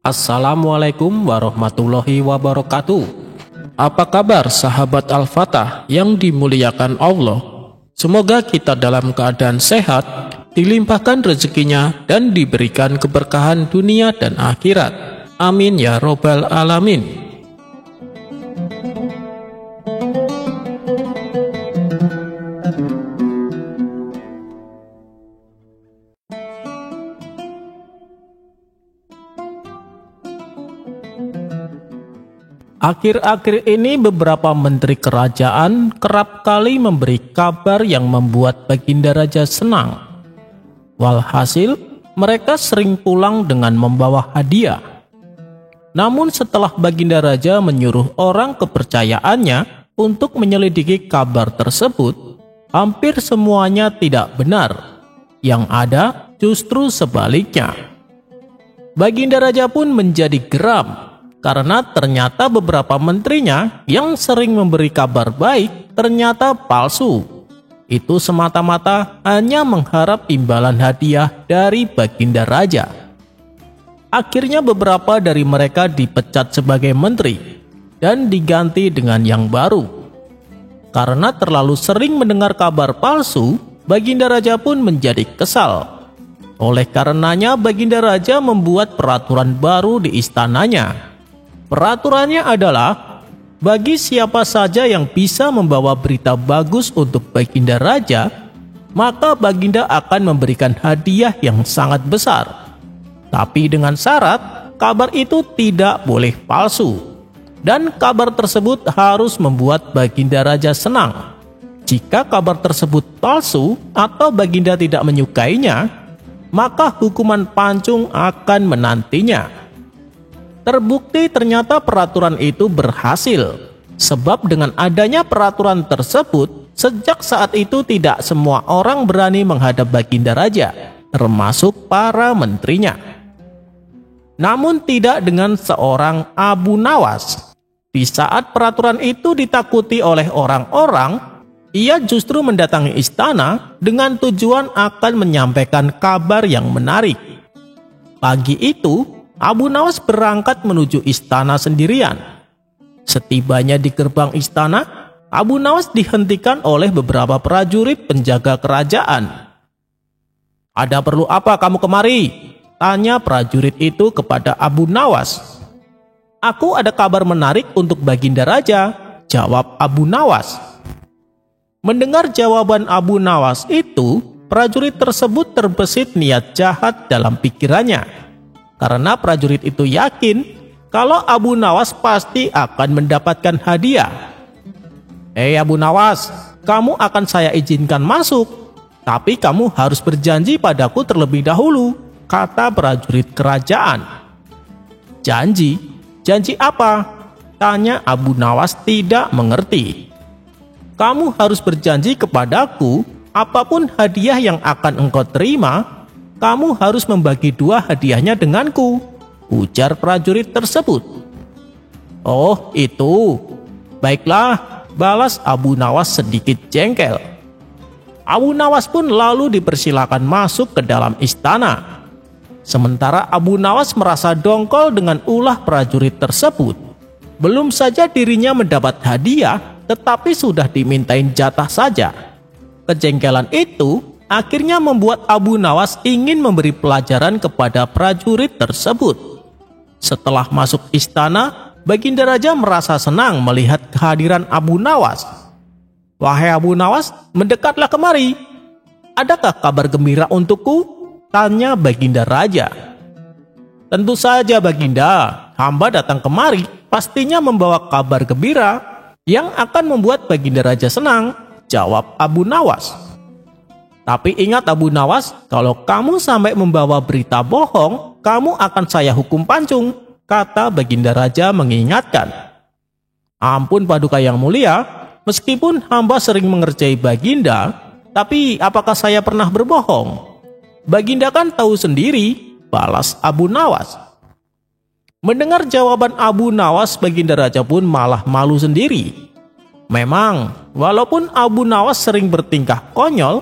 Assalamualaikum warahmatullahi wabarakatuh. Apa kabar sahabat Al-Fatah yang dimuliakan Allah? Semoga kita dalam keadaan sehat, dilimpahkan rezekinya dan diberikan keberkahan dunia dan akhirat. Amin ya robbal alamin. Akhir-akhir ini beberapa menteri kerajaan kerap kali memberi kabar yang membuat Baginda Raja senang. Walhasil, mereka sering pulang dengan membawa hadiah. Namun setelah Baginda Raja menyuruh orang kepercayaannya untuk menyelidiki kabar tersebut, hampir semuanya tidak benar. Yang ada justru sebaliknya. Baginda Raja pun menjadi geram karena ternyata beberapa menterinya yang sering memberi kabar baik ternyata palsu. Itu semata-mata hanya mengharap imbalan hadiah dari Baginda Raja. Akhirnya beberapa dari mereka dipecat sebagai menteri dan diganti dengan yang baru. Karena terlalu sering mendengar kabar palsu, Baginda Raja pun menjadi kesal. Oleh karenanya Baginda Raja membuat peraturan baru di istananya. Peraturannya adalah, bagi siapa saja yang bisa membawa berita bagus untuk Baginda Raja, maka Baginda akan memberikan hadiah yang sangat besar. Tapi dengan syarat, kabar itu tidak boleh palsu. Dan kabar tersebut harus membuat Baginda Raja senang. Jika kabar tersebut palsu atau Baginda tidak menyukainya, maka hukuman pancung akan menantinya. Terbukti ternyata peraturan itu berhasil, sebab dengan adanya peraturan tersebut, sejak saat itu tidak semua orang berani menghadap Baginda Raja, termasuk para menterinya. Namun tidak dengan seorang Abu Nawas. Di saat peraturan itu ditakuti oleh orang-orang, ia justru mendatangi istana dengan tujuan akan menyampaikan kabar yang menarik. Pagi itu, Abu Nawas berangkat menuju istana sendirian. Setibanya di gerbang istana, Abu Nawas dihentikan oleh beberapa prajurit penjaga kerajaan. "Ada perlu apa kamu kemari?" tanya prajurit itu kepada Abu Nawas. "Aku ada kabar menarik untuk Baginda Raja," jawab Abu Nawas. Mendengar jawaban Abu Nawas itu, prajurit tersebut terbesit niat jahat dalam pikirannya. Karena prajurit itu yakin kalau Abu Nawas pasti akan mendapatkan hadiah. "Hei Abu Nawas, kamu akan saya izinkan masuk, tapi kamu harus berjanji padaku terlebih dahulu," kata prajurit kerajaan. "Janji? Janji apa?" tanya Abu Nawas tidak mengerti. "Kamu harus berjanji kepadaku, apapun hadiah yang akan engkau terima, kamu harus membagi dua hadiahnya denganku," ujar prajurit tersebut. "Oh itu, baiklah," balas Abu Nawas sedikit jengkel. Abu Nawas pun lalu dipersilakan masuk ke dalam istana. Sementara Abu Nawas merasa dongkol dengan ulah prajurit tersebut. Belum saja dirinya mendapat hadiah, tetapi sudah dimintain jatah saja. Kejengkelan itu akhirnya membuat Abu Nawas ingin memberi pelajaran kepada prajurit tersebut. Setelah masuk istana, Baginda Raja merasa senang melihat kehadiran Abu Nawas. "Wahai Abu Nawas, mendekatlah kemari. Adakah kabar gembira untukku?" tanya Baginda Raja. "Tentu saja Baginda, hamba datang kemari pastinya membawa kabar gembira yang akan membuat Baginda Raja senang," jawab Abu Nawas. "Tapi ingat Abu Nawas, kalau kamu sampai membawa berita bohong, kamu akan saya hukum pancung," kata Baginda Raja mengingatkan. "Ampun Paduka yang mulia, meskipun hamba sering mengerjai Baginda, tapi apakah saya pernah berbohong? Baginda kan tahu sendiri," balas Abu Nawas. Mendengar jawaban Abu Nawas, Baginda Raja pun malah malu sendiri. Memang, walaupun Abu Nawas sering bertingkah konyol,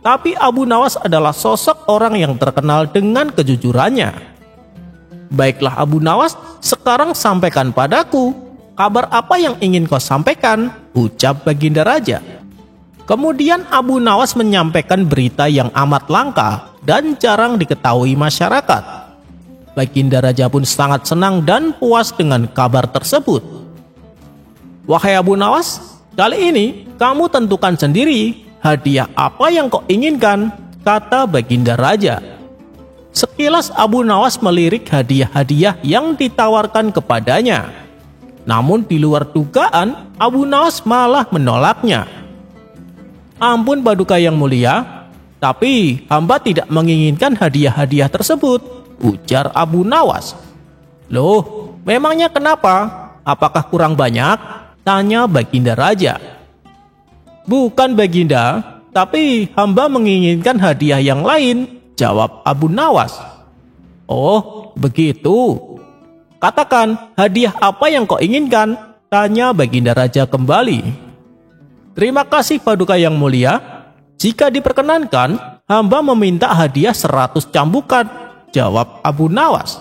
tapi Abu Nawas adalah sosok orang yang terkenal dengan kejujurannya. Baiklah Abu Nawas, sekarang sampaikan padaku, kabar apa yang ingin kau sampaikan? Ucap Baginda Raja. Kemudian Abu Nawas menyampaikan berita yang amat langka dan jarang diketahui masyarakat. Baginda Raja pun sangat senang dan puas dengan kabar tersebut. Wahai Abu Nawas, kali ini kamu tentukan sendiri hadiah apa yang kau inginkan, kata Baginda Raja. Sekilas Abu Nawas melirik hadiah-hadiah yang ditawarkan kepadanya. Namun di luar dugaan, Abu Nawas malah menolaknya. Ampun Paduka yang mulia, tapi hamba tidak menginginkan hadiah-hadiah tersebut, ujar Abu Nawas. Loh, memangnya kenapa? Apakah kurang banyak? Tanya Baginda Raja. Bukan Baginda, tapi hamba menginginkan hadiah yang lain, jawab Abu Nawas. Oh, begitu. Katakan, hadiah apa yang kau inginkan? Tanya Baginda Raja kembali. Terima kasih Paduka yang mulia. Jika diperkenankan, hamba meminta hadiah 100 cambukan, jawab Abu Nawas.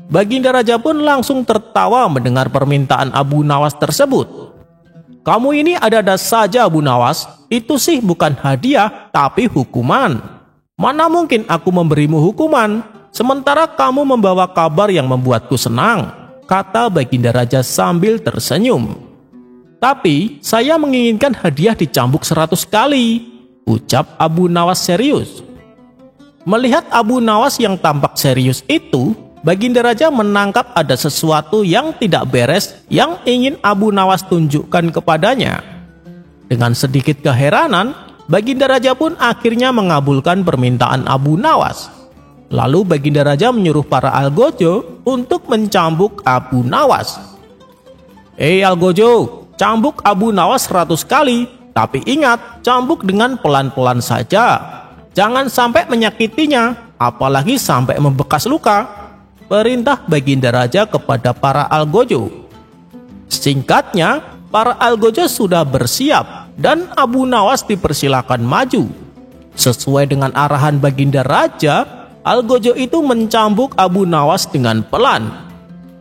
Baginda Raja pun langsung tertawa mendengar permintaan Abu Nawas tersebut. Kamu ini ada-ada saja Abu Nawas, itu sih bukan hadiah, tapi hukuman. Mana mungkin aku memberimu hukuman, sementara kamu membawa kabar yang membuatku senang, kata Baginda Raja sambil tersenyum. Tapi saya menginginkan hadiah dicambuk 100 kali, ucap Abu Nawas serius. Melihat Abu Nawas yang tampak serius itu, Baginda Raja menangkap ada sesuatu yang tidak beres yang ingin Abu Nawas tunjukkan kepadanya. Dengan sedikit keheranan, Baginda Raja pun akhirnya mengabulkan permintaan Abu Nawas. Lalu Baginda Raja menyuruh para algojo untuk mencambuk Abu Nawas. Algojo, cambuk Abu Nawas 100 kali, tapi ingat, cambuk dengan pelan-pelan saja. Jangan sampai menyakitinya, apalagi sampai membekas luka, perintah Baginda Raja kepada para algojo. Singkatnya, para algojo sudah bersiap dan Abu Nawas dipersilakan maju. Sesuai dengan arahan Baginda Raja, algojo itu mencambuk Abu Nawas dengan pelan.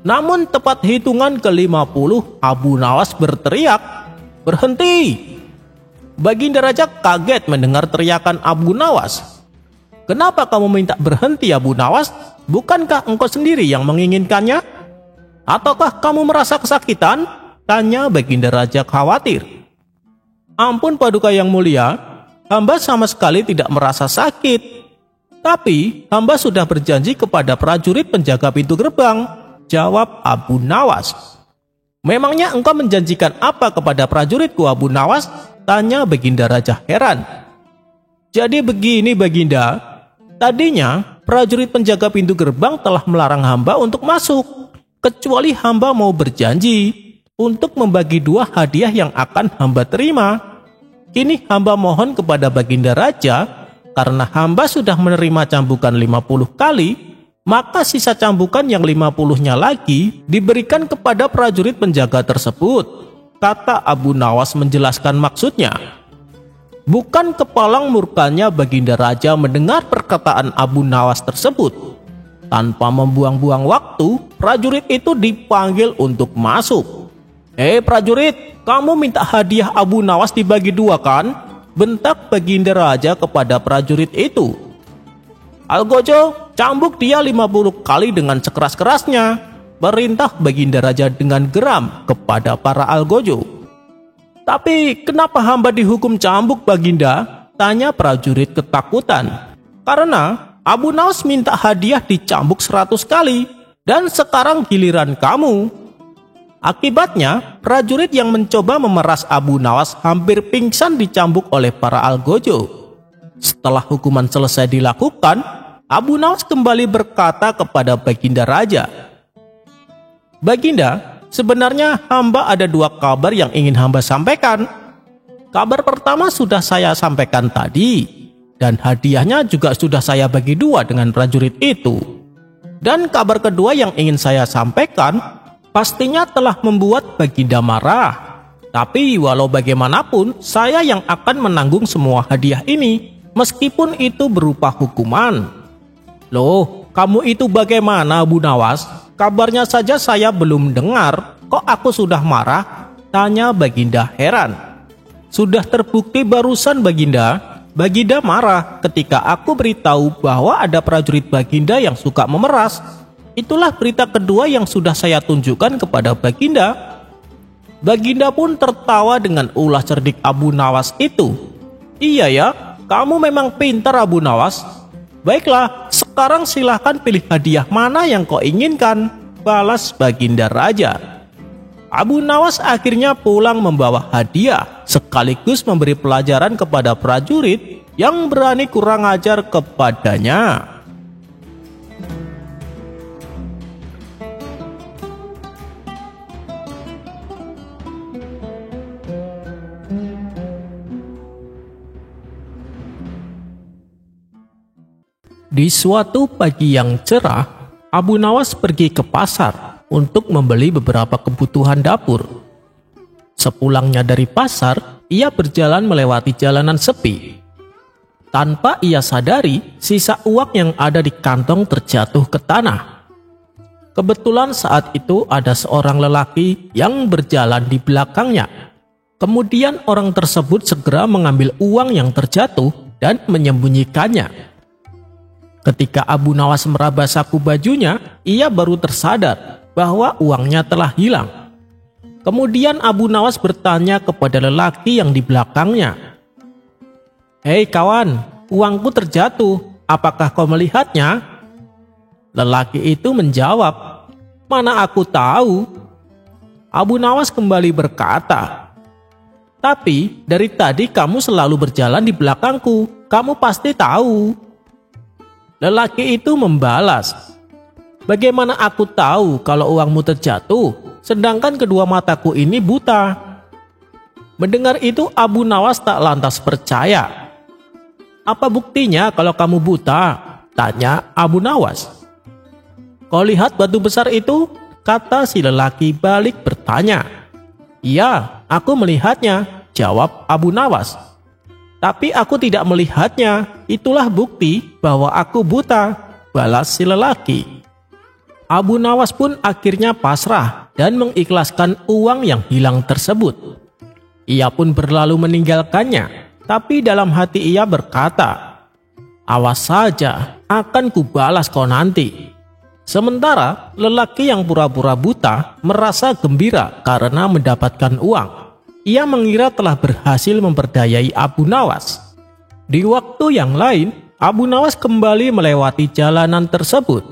Namun tepat hitungan ke-50, Abu Nawas berteriak, "Berhenti!" Baginda Raja kaget mendengar teriakan Abu Nawas. Kenapa kamu minta berhenti Abu Nawas? Bukankah engkau sendiri yang menginginkannya? Ataukah kamu merasa kesakitan? Tanya Baginda Raja khawatir. Ampun Paduka yang mulia, hamba sama sekali tidak merasa sakit. Tapi hamba sudah berjanji kepada prajurit penjaga pintu gerbang, jawab Abu Nawas. Memangnya engkau menjanjikan apa kepada prajuritku Abu Nawas? Tanya Baginda Raja heran. Jadi begini Baginda, tadinya prajurit penjaga pintu gerbang telah melarang hamba untuk masuk, kecuali hamba mau berjanji untuk membagi 2 hadiah yang akan hamba terima. Kini hamba mohon kepada Baginda Raja, karena hamba sudah menerima cambukan 50 kali, maka sisa cambukan yang 50-nya lagi diberikan kepada prajurit penjaga tersebut, kata Abu Nawas menjelaskan maksudnya. Bukan kepalang murkanya Baginda Raja mendengar perkataan Abu Nawas tersebut. Tanpa membuang-buang waktu, prajurit itu dipanggil untuk masuk. Prajurit, kamu minta hadiah Abu Nawas dibagi 2 kan? Bentak Baginda Raja kepada prajurit itu. Algojo, cambuk dia 50 kali dengan sekeras-kerasnya, perintah Baginda Raja dengan geram kepada para algojo. Tapi kenapa hamba dihukum cambuk Baginda? Tanya prajurit ketakutan. Karena Abu Nawas minta hadiah dicambuk 100 kali, dan sekarang giliran kamu. Akibatnya, prajurit yang mencoba memeras Abu Nawas hampir pingsan dicambuk oleh para algojo. Setelah hukuman selesai dilakukan, Abu Nawas kembali berkata kepada Baginda Raja, Baginda, sebenarnya hamba ada 2 kabar yang ingin hamba sampaikan. Kabar pertama sudah saya sampaikan tadi, dan hadiahnya juga sudah saya bagi 2 dengan prajurit itu. Dan kabar kedua yang ingin saya sampaikan, pastinya telah membuat Baginda marah. Tapi walau bagaimanapun, saya yang akan menanggung semua hadiah ini, meskipun itu berupa hukuman. Loh, Kamu itu bagaimana, Abu Nawas? Kabarnya saja saya belum dengar, kok aku sudah marah? Tanya Baginda heran. Sudah terbukti barusan, Baginda. Baginda marah ketika aku beritahu bahwa ada prajurit Baginda yang suka memeras. Itulah berita kedua yang sudah saya tunjukkan kepada Baginda. Baginda pun tertawa dengan ulah cerdik Abu Nawas itu. Iya ya, kamu memang pintar, Abu Nawas. Baiklah, sekarang silahkan pilih hadiah mana yang kau inginkan, balas Baginda Raja. Abu Nawas akhirnya pulang membawa hadiah, sekaligus memberi pelajaran kepada prajurit yang berani kurang ajar kepadanya. Di suatu pagi yang cerah, Abu Nawas pergi ke pasar untuk membeli beberapa kebutuhan dapur. Sepulangnya dari pasar, ia berjalan melewati jalanan sepi. Tanpa ia sadari, sisa uang yang ada di kantong terjatuh ke tanah. Kebetulan saat itu ada seorang lelaki yang berjalan di belakangnya. Kemudian orang tersebut segera mengambil uang yang terjatuh dan menyembunyikannya. Ketika Abu Nawas meraba saku bajunya, ia baru tersadar bahwa uangnya telah hilang. Kemudian Abu Nawas bertanya kepada lelaki yang di belakangnya, "Hei kawan, uangku terjatuh, apakah kau melihatnya?" Lelaki itu menjawab, "Mana aku tahu." Abu Nawas kembali berkata, "Tapi dari tadi kamu selalu berjalan di belakangku, kamu pasti tahu." Lelaki itu membalas, "Bagaimana aku tahu kalau uangmu terjatuh, sedangkan kedua mataku ini buta?" Mendengar itu Abu Nawas tak lantas percaya. "Apa buktinya kalau kamu buta?" tanya Abu Nawas. "Kau lihat batu besar itu?" kata si lelaki balik bertanya. "Iya, aku melihatnya," jawab Abu Nawas. "Tapi aku tidak melihatnya, itulah bukti bahwa aku buta," balas si lelaki. Abu Nawas pun akhirnya pasrah dan mengikhlaskan uang yang hilang tersebut. Ia pun berlalu meninggalkannya, tapi dalam hati ia berkata, "Awas saja, akan kubalas kau nanti." Sementara lelaki yang pura-pura buta merasa gembira karena mendapatkan uang. Ia mengira telah berhasil memperdayai Abu Nawas. Di waktu yang lain, Abu Nawas kembali melewati jalanan tersebut.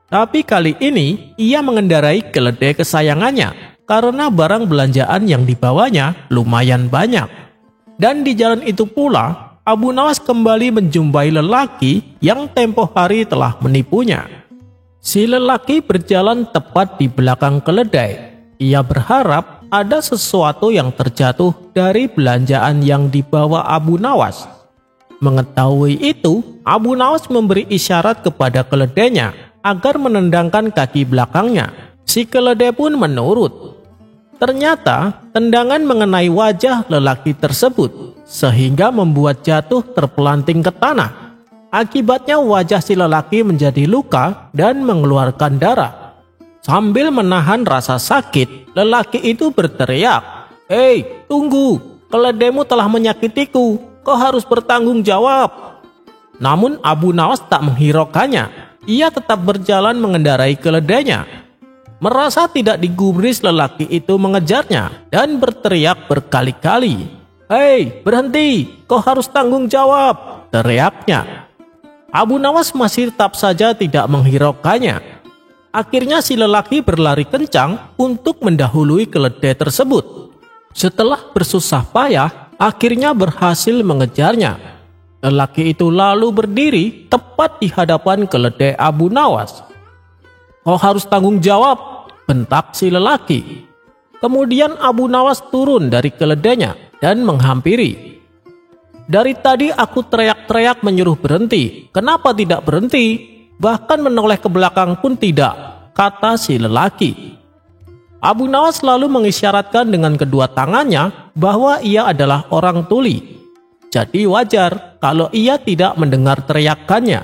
Tapi kali ini, ia mengendarai keledai kesayangannya karena barang belanjaan yang dibawanya lumayan banyak. Dan di jalan itu pula, Abu Nawas kembali menjumpai lelaki yang tempo hari telah menipunya. Si lelaki berjalan tepat di belakang keledai. Ia berharap ada sesuatu yang terjatuh dari belanjaan yang dibawa Abu Nawas. Mengetahui itu, Abu Nawas memberi isyarat kepada keledainya agar menendangkan kaki belakangnya. Si keledai pun menurut. Ternyata tendangan mengenai wajah lelaki tersebut sehingga membuat jatuh terpelanting ke tanah. Akibatnya wajah si lelaki menjadi luka dan mengeluarkan darah. Sambil menahan rasa sakit, lelaki itu berteriak, "Hei, tunggu, keledaimu telah menyakitiku, kau harus bertanggung jawab." Namun Abu Nawas tak menghiraukannya, ia tetap berjalan mengendarai keledainya. Merasa tidak digubris, lelaki itu mengejarnya dan berteriak berkali-kali, "Hei, berhenti, kau harus tanggung jawab," teriaknya. Abu Nawas masih tetap saja tidak menghiraukannya. Akhirnya si lelaki berlari kencang untuk mendahului keledai tersebut. Setelah bersusah payah, akhirnya berhasil mengejarnya. Lelaki itu lalu berdiri tepat di hadapan keledai Abu Nawas. "Kau harus tanggung jawab," bentak si lelaki. Kemudian Abu Nawas turun dari keledainya dan menghampiri. "Dari tadi aku teriak-teriak menyuruh berhenti, kenapa tidak berhenti? Bahkan menoleh ke belakang pun tidak," kata si lelaki. Abu Nawas lalu mengisyaratkan dengan kedua tangannya bahwa ia adalah orang tuli. Jadi wajar kalau ia tidak mendengar teriakannya.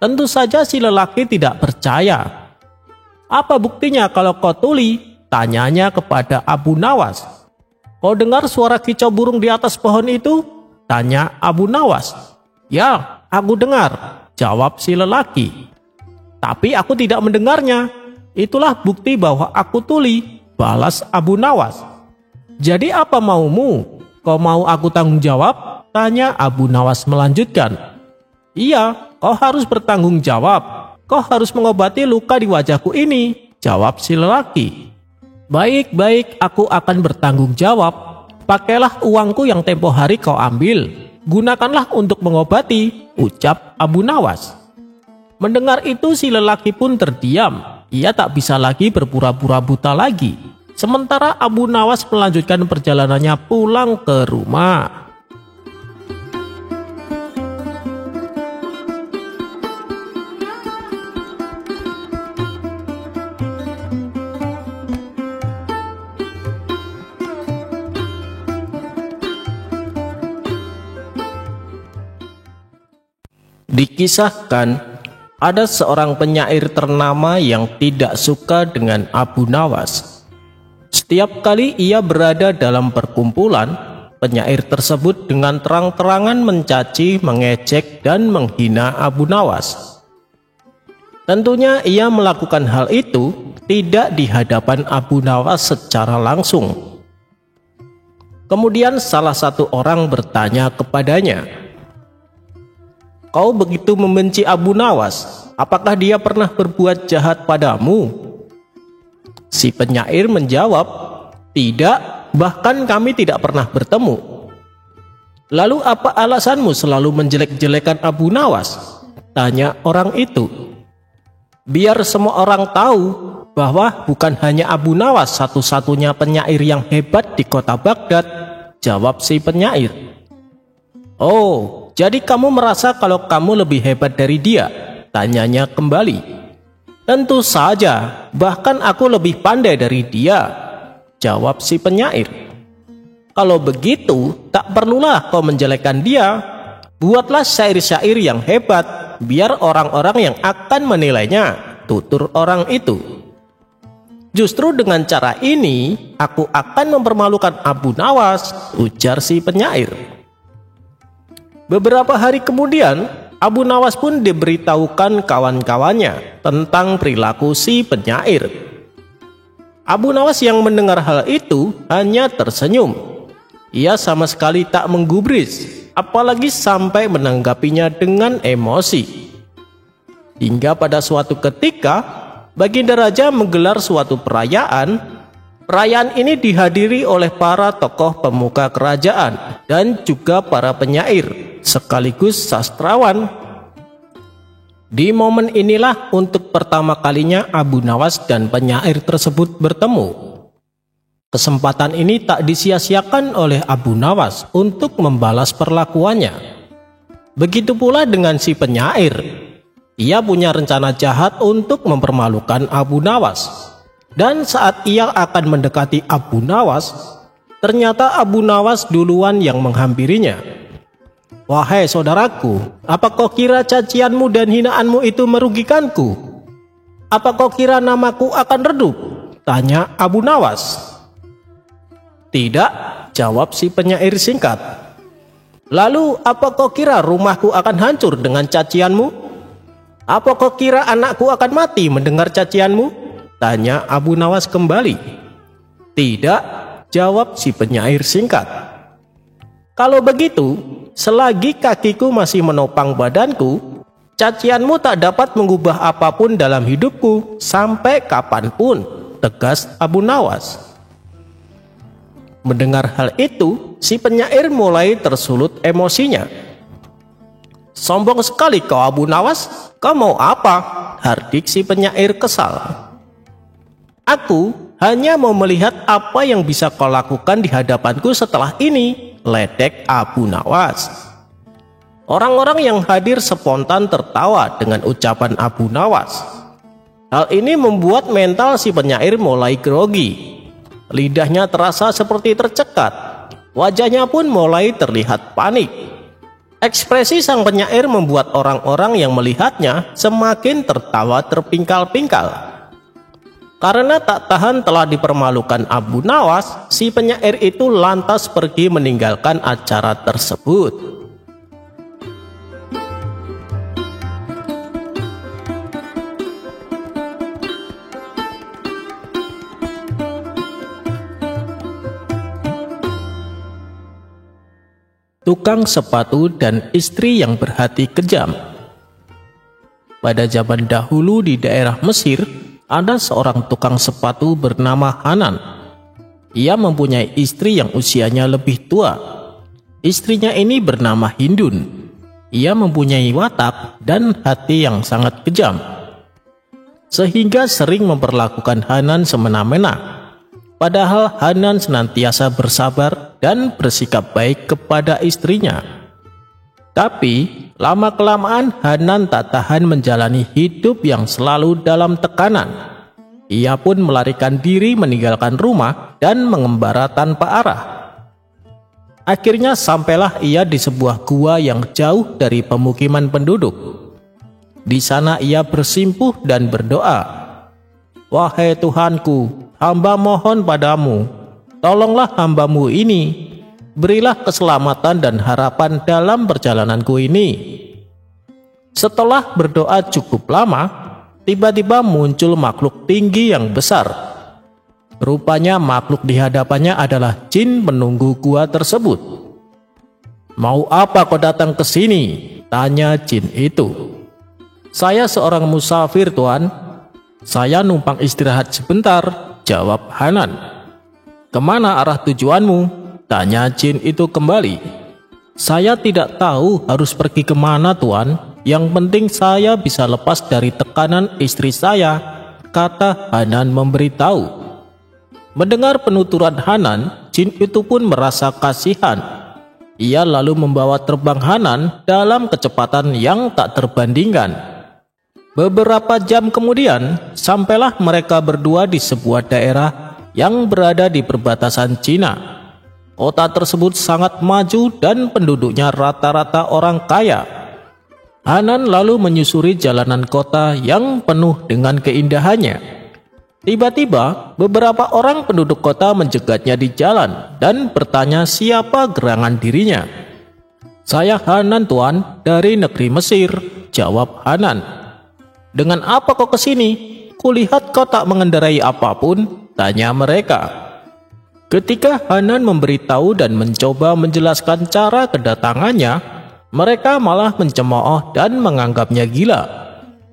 Tentu saja si lelaki tidak percaya. "Apa buktinya kalau kau tuli?" tanyanya kepada Abu Nawas. "Kau dengar suara kicau burung di atas pohon itu?" tanya Abu Nawas. "Ya, aku dengar," jawab si lelaki. "Tapi aku tidak mendengarnya. Itulah bukti bahwa aku tuli," balas Abu Nawas. "Jadi apa maumu? Kau mau aku tanggung jawab?" tanya Abu Nawas melanjutkan. "Iya, kau harus bertanggung jawab. Kau harus mengobati luka di wajahku ini," jawab si lelaki. Baik, aku akan bertanggung jawab. Pakailah uangku yang tempo hari kau ambil. Gunakanlah untuk mengobati," ucap Abu Nawas. Mendengar itu si lelaki pun terdiam. Ia tak bisa lagi berpura-pura buta lagi. Sementara Abu Nawas melanjutkan perjalanannya pulang ke rumah. Dikisahkan, ada seorang penyair ternama yang tidak suka dengan Abu Nawas. Setiap kali ia berada dalam perkumpulan, penyair tersebut dengan terang-terangan mencaci, mengejek, dan menghina Abu Nawas. Tentunya ia melakukan hal itu tidak di hadapan Abu Nawas secara langsung. Kemudian salah satu orang bertanya kepadanya, "Kau begitu membenci Abu Nawas, apakah dia pernah berbuat jahat padamu?" Si penyair menjawab, "Tidak, bahkan kami tidak pernah bertemu." "Lalu apa alasanmu selalu menjelek-jelekan Abu Nawas?" tanya orang itu. "Biar semua orang tahu bahwa bukan hanya Abu Nawas satu-satunya penyair yang hebat di kota Baghdad," jawab si penyair. "Oh, jadi kamu merasa kalau kamu lebih hebat dari dia?" tanyanya kembali. "Tentu saja, bahkan aku lebih pandai dari dia," jawab si penyair. "Kalau begitu, tak perlulah kau menjelekkan dia. Buatlah syair-syair yang hebat, biar orang-orang yang akan menilainya," tutur orang itu. "Justru dengan cara ini, aku akan mempermalukan Abu Nawas," ujar si penyair. Beberapa hari kemudian, Abu Nawas pun diberitahukan kawan-kawannya tentang perilaku si penyair. Abu Nawas yang mendengar hal itu hanya tersenyum. Ia sama sekali tak menggubris, apalagi sampai menanggapinya dengan emosi. Hingga pada suatu ketika, Baginda Raja menggelar suatu perayaan. Perayaan ini dihadiri oleh para tokoh pemuka kerajaan dan juga para penyair sekaligus sastrawan. Di momen inilah untuk pertama kalinya Abu Nawas dan penyair tersebut bertemu. Kesempatan ini tak disia-siakan oleh Abu Nawas untuk membalas perlakuannya. Begitu pula dengan si penyair. Ia punya rencana jahat untuk mempermalukan Abu Nawas. Dan saat ia akan mendekati Abu Nawas, ternyata Abu Nawas duluan yang menghampirinya. "Wahai saudaraku, apa kau kira cacianmu dan hinaanmu itu merugikanku? Apa kau kira namaku akan redup?" tanya Abu Nawas. "Tidak," jawab si penyair singkat. "Lalu apa kau kira rumahku akan hancur dengan cacianmu? Apa kau kira anakku akan mati mendengar cacianmu?" tanya Abu Nawas kembali. "Tidak," jawab si penyair singkat. "Kalau begitu, selagi kakiku masih menopang badanku, cacianmu tak dapat mengubah apapun dalam hidupku sampai kapanpun," tegas Abu Nawas. Mendengar hal itu, si penyair mulai tersulut emosinya. "Sombong sekali kau Abu Nawas, kau mau apa?" hardik si penyair kesal. "Aku hanya mau melihat apa yang bisa kau lakukan di hadapanku setelah ini," ledek Abu Nawas. Orang-orang yang hadir spontan tertawa dengan ucapan Abu Nawas. Hal ini membuat mental si penyair mulai grogi. Lidahnya terasa seperti tercekat. Wajahnya pun mulai terlihat panik. Ekspresi sang penyair membuat orang-orang yang melihatnya semakin tertawa terpingkal-pingkal. Karena tak tahan telah dipermalukan Abu Nawas, si penyair itu lantas pergi meninggalkan acara tersebut. Tukang sepatu dan istri yang berhati kejam. Pada zaman dahulu di daerah Mesir, ada seorang tukang sepatu bernama Hanan. Ia mempunyai istri yang usianya lebih tua. Istrinya ini bernama Hindun. Ia mempunyai watak dan hati yang sangat kejam, sehingga sering memperlakukan Hanan semena-mena. Padahal Hanan senantiasa bersabar dan bersikap baik kepada istrinya. Tapi lama-kelamaan Hanan tak tahan menjalani hidup yang selalu dalam tekanan. Ia pun melarikan diri meninggalkan rumah dan mengembara tanpa arah. Akhirnya sampailah ia di sebuah gua yang jauh dari pemukiman penduduk. Di sana ia bersimpuh dan berdoa, "Wahai Tuhanku, hamba mohon padamu, tolonglah hambamu ini, berilah keselamatan dan harapan dalam perjalananku ini." Setelah berdoa cukup lama, tiba-tiba muncul makhluk tinggi yang besar. Rupanya makhluk di hadapannya adalah jin penunggu gua tersebut. "Mau apa kau datang ke sini?" tanya jin itu. "Saya seorang musafir, Tuan. Saya numpang istirahat sebentar," jawab Hanan. "Kemana arah tujuanmu?" tanya jin itu kembali. "Saya tidak tahu harus pergi kemana, Tuan. Yang penting saya bisa lepas dari tekanan istri saya," kata Hanan memberitahu. Mendengar penuturan Hanan, jin itu pun merasa kasihan. Ia lalu membawa terbang Hanan dalam kecepatan yang tak terbandingkan. Beberapa jam kemudian, sampailah mereka berdua di sebuah daerah yang berada di perbatasan Cina. Kota tersebut sangat maju dan penduduknya rata-rata orang kaya. Hanan lalu menyusuri jalanan kota yang penuh dengan keindahannya. Tiba-tiba, beberapa orang penduduk kota menjegatnya di jalan dan bertanya siapa gerangan dirinya. "Saya Hanan, Tuan, dari negeri Mesir," jawab Hanan. "Dengan apa kau kesini? Kulihat kau tak mengendarai apapun," tanya mereka. Ketika Hanan memberitahu dan mencoba menjelaskan cara kedatangannya, mereka malah mencemooh dan menganggapnya gila.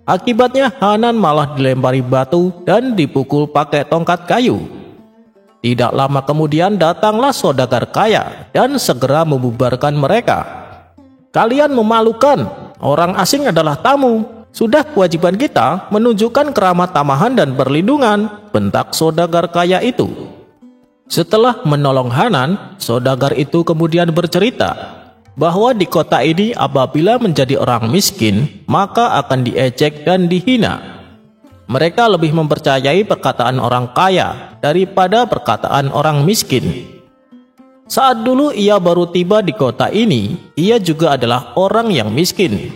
Akibatnya Hanan malah dilempari batu dan dipukul pakai tongkat kayu. Tidak lama kemudian datanglah saudagar kaya dan segera membubarkan mereka. "Kalian memalukan, orang asing adalah tamu. Sudah kewajiban kita menunjukkan keramat tamahan dan perlindungan," bentak saudagar kaya itu. Setelah menolong Hanan, saudagar itu kemudian bercerita bahwa di kota ini apabila menjadi orang miskin, maka akan diejek dan dihina. Mereka lebih mempercayai perkataan orang kaya daripada perkataan orang miskin. Saat dulu ia baru tiba di kota ini, ia juga adalah orang yang miskin.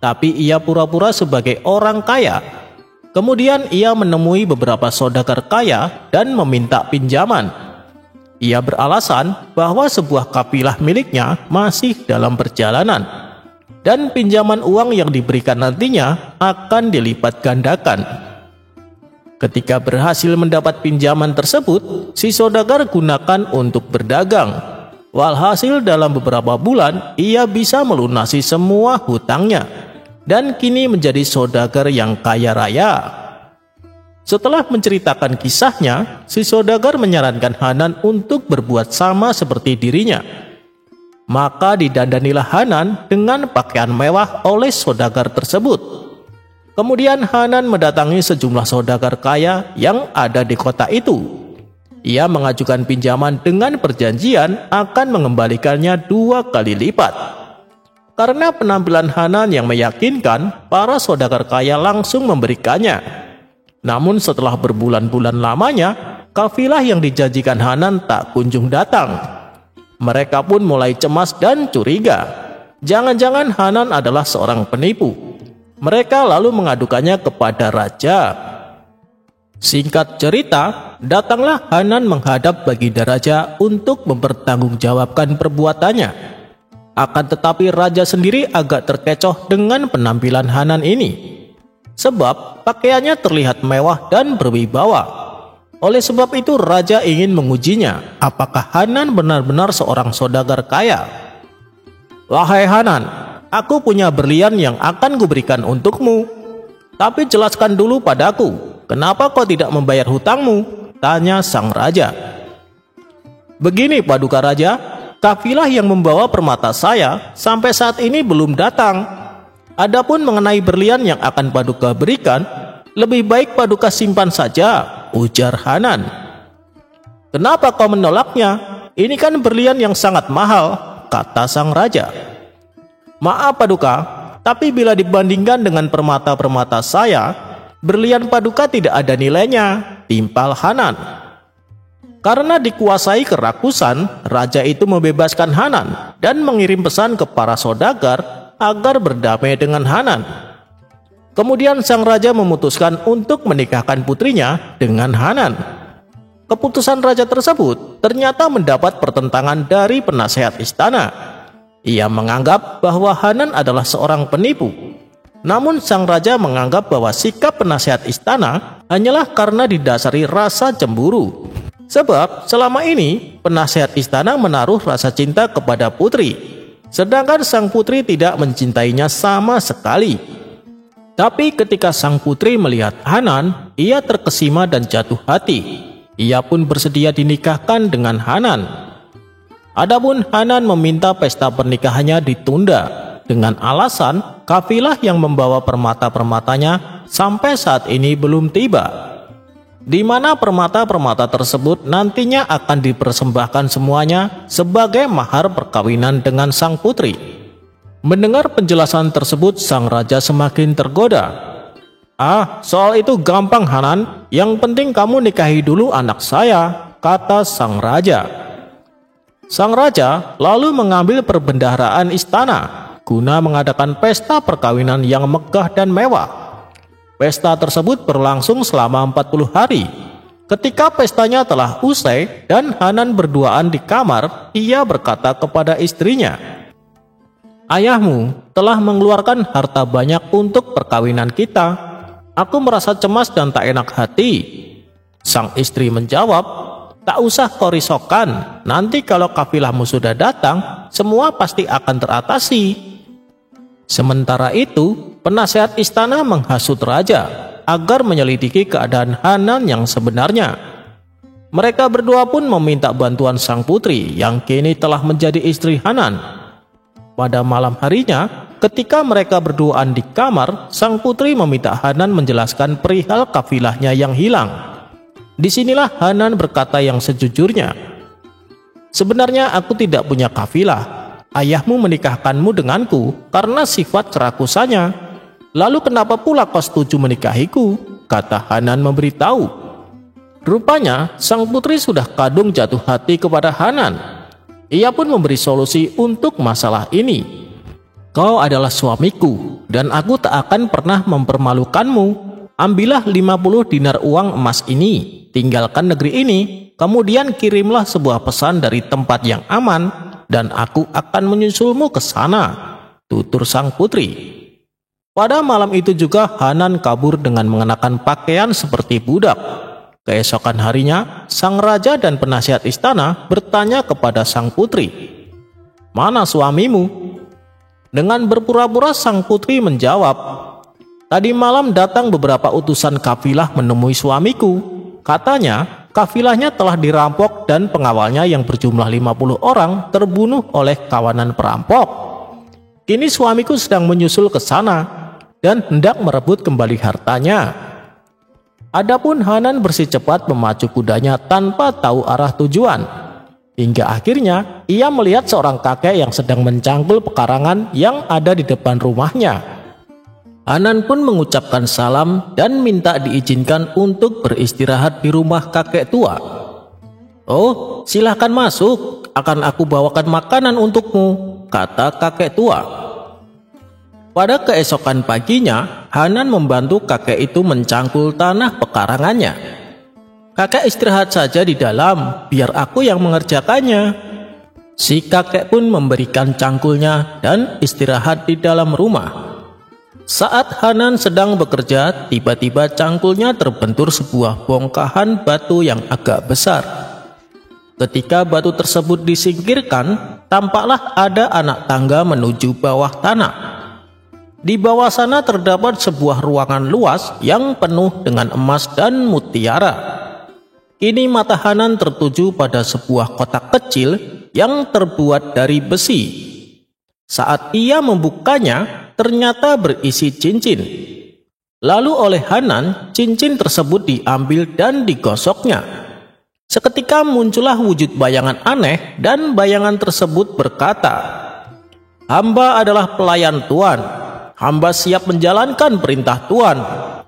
Tapi ia pura-pura sebagai orang kaya. Kemudian ia menemui beberapa saudagar kaya dan meminta pinjaman. Ia beralasan bahwa sebuah kafilah miliknya masih dalam perjalanan, dan pinjaman uang yang diberikan nantinya akan dilipat gandakan. Ketika berhasil mendapat pinjaman tersebut, si saudagar gunakan untuk berdagang. Walhasil dalam beberapa bulan ia bisa melunasi semua hutangnya dan kini menjadi saudagar yang kaya raya. Setelah menceritakan kisahnya, si saudagar menyarankan Hanan untuk berbuat sama seperti dirinya. Maka didandanilah Hanan dengan pakaian mewah oleh saudagar tersebut. Kemudian Hanan mendatangi sejumlah saudagar kaya yang ada di kota itu. Ia mengajukan pinjaman dengan perjanjian akan mengembalikannya 2 kali lipat. Karena penampilan Hanan yang meyakinkan, para saudagar kaya langsung memberikannya. Namun setelah berbulan-bulan lamanya, kafilah yang dijanjikan Hanan tak kunjung datang. Mereka pun mulai cemas dan curiga. Jangan-jangan Hanan adalah seorang penipu. Mereka lalu mengadukannya kepada raja. Singkat cerita, datanglah Hanan menghadap Baginda Raja untuk mempertanggungjawabkan perbuatannya. Akan tetapi raja sendiri agak terkecoh dengan penampilan Hanan ini. Sebab pakaiannya terlihat mewah dan berwibawa. Oleh sebab itu raja ingin mengujinya, apakah Hanan benar-benar seorang saudagar kaya. "Wahai Hanan, aku punya berlian yang akan kuberikan untukmu. Tapi jelaskan dulu padaku, kenapa kau tidak membayar hutangmu?" tanya sang raja. "Begini Paduka Raja, kafilah yang membawa permata saya sampai saat ini belum datang. Adapun mengenai berlian yang akan Paduka berikan, lebih baik Paduka simpan saja," ujar Hanan. "Kenapa kau menolaknya? Ini kan berlian yang sangat mahal," kata sang raja. "Maaf Paduka, tapi bila dibandingkan dengan permata-permata saya, berlian Paduka tidak ada nilainya," timpal Hanan. Karena dikuasai kerakusan, raja itu membebaskan Hanan dan mengirim pesan ke para saudagar agar berdamai dengan Hanan. Kemudian sang raja memutuskan untuk menikahkan putrinya dengan Hanan. Keputusan raja tersebut ternyata mendapat pertentangan dari penasehat istana. Ia menganggap bahwa Hanan adalah seorang penipu. Namun sang raja menganggap bahwa sikap penasehat istana hanyalah karena didasari rasa cemburu. Sebab selama ini penasehat istana menaruh rasa cinta kepada putri, sedangkan sang putri tidak mencintainya sama sekali. Tapi ketika sang putri melihat Hanan, ia terkesima dan jatuh hati. Ia pun bersedia dinikahkan dengan Hanan. Adapun Hanan meminta pesta pernikahannya ditunda dengan alasan kafilah yang membawa permata-permatanya sampai saat ini belum tiba, di mana permata-permata tersebut nantinya akan dipersembahkan semuanya sebagai mahar perkawinan dengan sang putri. Mendengar penjelasan tersebut, sang raja semakin tergoda. Soal itu gampang Hanan, yang penting kamu nikahi dulu anak saya," kata sang raja. Sang raja lalu mengambil perbendaharaan istana guna mengadakan pesta perkawinan yang megah dan mewah. Pesta tersebut berlangsung selama 40 hari. Ketika pestanya telah usai dan Hanan berduaan di kamar, ia berkata kepada istrinya, "Ayahmu telah mengeluarkan harta banyak untuk perkawinan kita. Aku merasa cemas dan tak enak hati." Sang istri menjawab, "Tak usah kau risaukan, nanti kalau kafilahmu sudah datang, semua pasti akan teratasi." Sementara itu, penasehat istana menghasut raja agar menyelidiki keadaan Hanan yang sebenarnya. Mereka berdua pun meminta bantuan sang putri yang kini telah menjadi istri Hanan. Pada malam harinya, ketika mereka berduaan di kamar, sang putri meminta Hanan menjelaskan perihal kafilahnya yang hilang. Disinilah Hanan berkata yang sejujurnya, "Sebenarnya aku tidak punya kafilah. Ayahmu menikahkanmu denganku karena sifat kerakusannya. Lalu kenapa pula kau setuju menikahiku?" kata Hanan memberitahu. Rupanya sang putri sudah kadung jatuh hati kepada Hanan. Ia pun memberi solusi untuk masalah ini. "Kau adalah suamiku dan aku tak akan pernah mempermalukanmu. Ambillah 50 dinar uang emas ini, tinggalkan negeri ini, kemudian kirimlah sebuah pesan dari tempat yang aman, dan aku akan menyusulmu ke sana," tutur sang putri. Pada malam itu juga Hanan kabur dengan mengenakan pakaian seperti budak. Keesokan harinya, sang raja dan penasihat istana bertanya kepada sang putri, "Mana suamimu?" Dengan berpura-pura sang putri menjawab, "Tadi malam datang beberapa utusan kafilah menemui suamiku. Katanya kafilahnya telah dirampok dan pengawalnya yang berjumlah 50 orang terbunuh oleh kawanan perampok. Kini suamiku sedang menyusul ke sana dan hendak merebut kembali hartanya." Adapun Hanan bersecepat memacu kudanya tanpa tahu arah tujuan. Hingga akhirnya ia melihat seorang kakek yang sedang mencangkul pekarangan yang ada di depan rumahnya. Hanan pun mengucapkan salam dan minta diizinkan untuk beristirahat di rumah kakek tua. "Oh, silahkan masuk, akan aku bawakan makanan untukmu," kata kakek tua. Pada keesokan paginya, Hanan membantu kakek itu mencangkul tanah pekarangannya. "Kakek istirahat saja di dalam, biar aku yang mengerjakannya." Si kakek pun memberikan cangkulnya dan istirahat di dalam rumah. Saat Hanan sedang bekerja, tiba-tiba cangkulnya terbentur sebuah bongkahan batu yang agak besar. Ketika batu tersebut disingkirkan, tampaklah ada anak tangga menuju bawah tanah. Di bawah sana terdapat sebuah ruangan luas yang penuh dengan emas dan mutiara. Kini mata Hanan tertuju pada sebuah kotak kecil yang terbuat dari besi. Saat ia membukanya, ternyata berisi cincin. Lalu oleh Hanan, cincin tersebut diambil dan digosoknya. Seketika muncullah wujud bayangan aneh dan bayangan tersebut berkata, "Hamba adalah pelayan Tuan. Hamba siap menjalankan perintah Tuan,"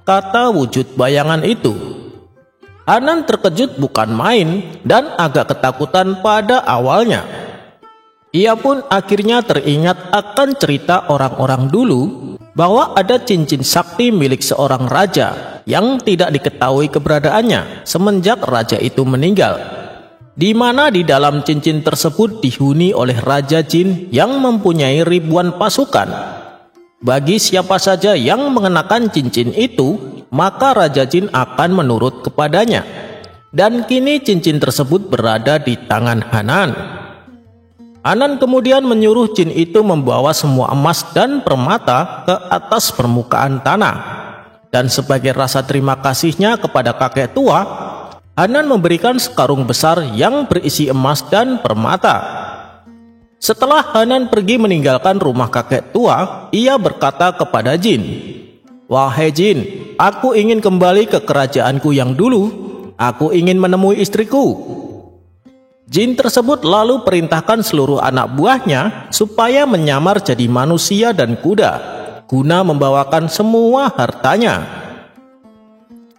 kata wujud bayangan itu. Hanan terkejut bukan main dan agak ketakutan pada awalnya. Ia pun akhirnya teringat akan cerita orang-orang dulu bahwa ada cincin sakti milik seorang raja yang tidak diketahui keberadaannya semenjak raja itu meninggal, di mana di dalam cincin tersebut dihuni oleh Raja Jin yang mempunyai ribuan pasukan. Bagi siapa saja yang mengenakan cincin itu, maka Raja Jin akan menurut kepadanya. Dan kini cincin tersebut berada di tangan Hanan. Hanan kemudian menyuruh jin itu membawa semua emas dan permata ke atas permukaan tanah. Dan sebagai rasa terima kasihnya kepada kakek tua, Hanan memberikan sekarung besar yang berisi emas dan permata. Setelah Hanan pergi meninggalkan rumah kakek tua, ia berkata kepada jin, "Wahai jin, aku ingin kembali ke kerajaanku yang dulu. Aku ingin menemui istriku." Jin tersebut lalu perintahkan seluruh anak buahnya supaya menyamar jadi manusia dan kuda, guna membawakan semua hartanya.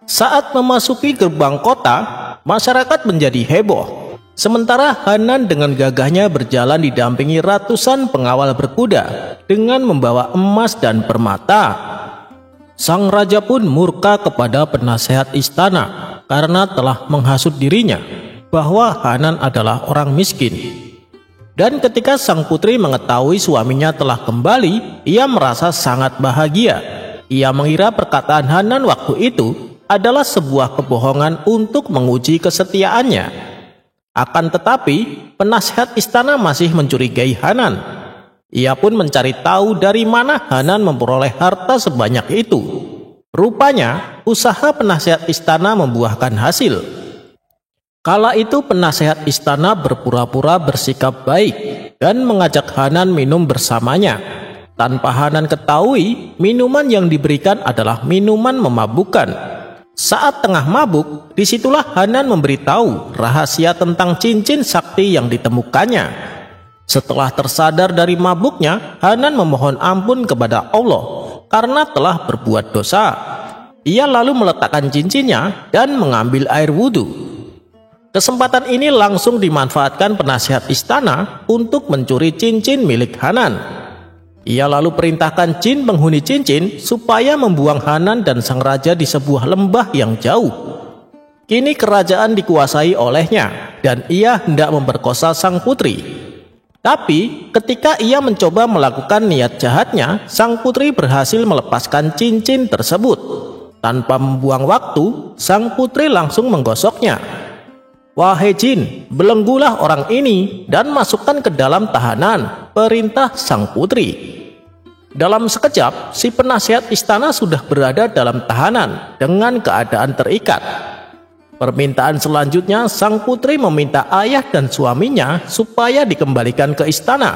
Saat memasuki gerbang kota, masyarakat menjadi heboh. Sementara Hanan dengan gagahnya berjalan didampingi ratusan pengawal berkuda dengan membawa emas dan permata. Sang raja pun murka kepada penasehat istana karena telah menghasut dirinya bahwa Hanan adalah orang miskin. Dan ketika sang putri mengetahui suaminya telah kembali, ia merasa sangat bahagia. Ia mengira perkataan Hanan waktu itu adalah sebuah kebohongan untuk menguji kesetiaannya. Akan tetapi, penasehat istana masih mencurigai Hanan. Ia pun mencari tahu dari mana Hanan memperoleh harta sebanyak itu. Rupanya, usaha penasehat istana membuahkan hasil. Kala itu penasehat istana berpura-pura bersikap baik dan mengajak Hanan minum bersamanya. Tanpa Hanan ketahui, minuman yang diberikan adalah minuman memabukkan. Saat tengah mabuk, disitulah Hanan memberitahu rahasia tentang cincin sakti yang ditemukannya. Setelah tersadar dari mabuknya, Hanan memohon ampun kepada Allah karena telah berbuat dosa. Ia lalu meletakkan cincinnya dan mengambil air wudhu. Kesempatan ini langsung dimanfaatkan penasihat istana untuk mencuri cincin milik Hanan. Ia lalu perintahkan jin penghuni cincin supaya membuang Hanan dan sang raja di sebuah lembah yang jauh. Kini kerajaan dikuasai olehnya dan ia hendak memperkosa sang putri. Tapi ketika ia mencoba melakukan niat jahatnya, sang putri berhasil melepaskan cincin tersebut. Tanpa membuang waktu, sang putri langsung menggosoknya. "Wahai jin, belenggulah orang ini dan masukkan ke dalam tahanan," perintah sang putri. Dalam sekejap, si penasihat istana sudah berada dalam tahanan dengan keadaan terikat. Permintaan selanjutnya, sang putri meminta ayah dan suaminya supaya dikembalikan ke istana.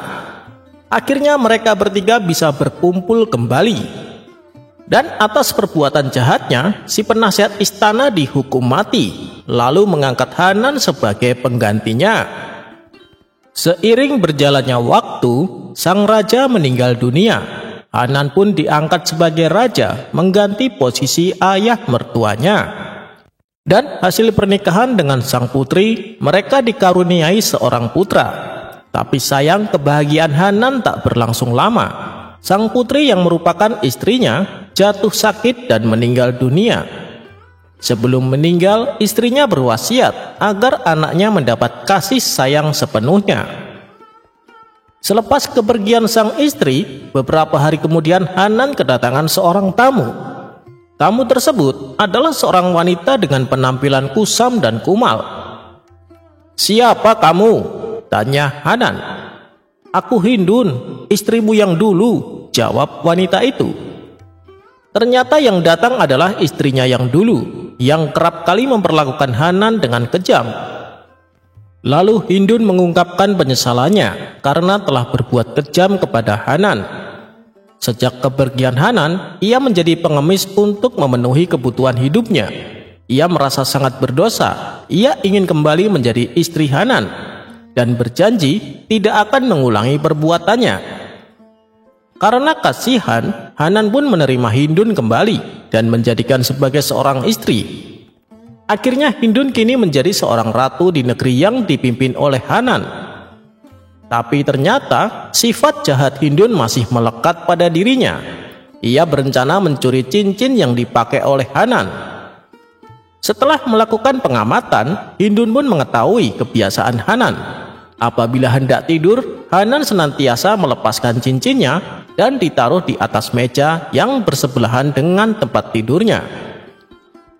Akhirnya mereka bertiga bisa berkumpul kembali. Dan atas perbuatan jahatnya, si penasihat istana dihukum mati, lalu mengangkat Hanan sebagai penggantinya. Seiring berjalannya waktu, sang raja meninggal dunia. Hanan pun diangkat sebagai raja, mengganti posisi ayah mertuanya. Dan hasil pernikahan dengan sang putri, mereka dikaruniai seorang putra. Tapi sayang, kebahagiaan Hanan tak berlangsung lama. Sang putri yang merupakan istrinya jatuh sakit dan meninggal dunia. Sebelum meninggal, istrinya berwasiat agar anaknya mendapat kasih sayang sepenuhnya. Selepas kepergian sang istri, beberapa hari kemudian Hanan kedatangan seorang tamu. Tamu tersebut adalah seorang wanita dengan penampilan kusam dan kumal. "Siapa kamu?" tanya Hanan. "Aku Hindun, istrimu yang dulu," jawab wanita itu. Ternyata yang datang adalah istrinya yang dulu, yang kerap kali memperlakukan Hanan dengan kejam. Lalu Hindun mengungkapkan penyesalannya karena telah berbuat kejam kepada Hanan. Sejak kepergian Hanan, ia menjadi pengemis untuk memenuhi kebutuhan hidupnya. Ia merasa sangat berdosa. Ia ingin kembali menjadi istri Hanan dan berjanji tidak akan mengulangi perbuatannya. Karena kasihan, Hanan pun menerima Hindun kembali dan menjadikan sebagai seorang istri. Akhirnya Hindun kini menjadi seorang ratu di negeri yang dipimpin oleh Hanan. Tapi ternyata sifat jahat Hindun masih melekat pada dirinya. Ia berencana mencuri cincin yang dipakai oleh Hanan. Setelah melakukan pengamatan, Hindun pun mengetahui kebiasaan Hanan. Apabila hendak tidur, Hanan senantiasa melepaskan cincinnya dan ditaruh di atas meja yang bersebelahan dengan tempat tidurnya.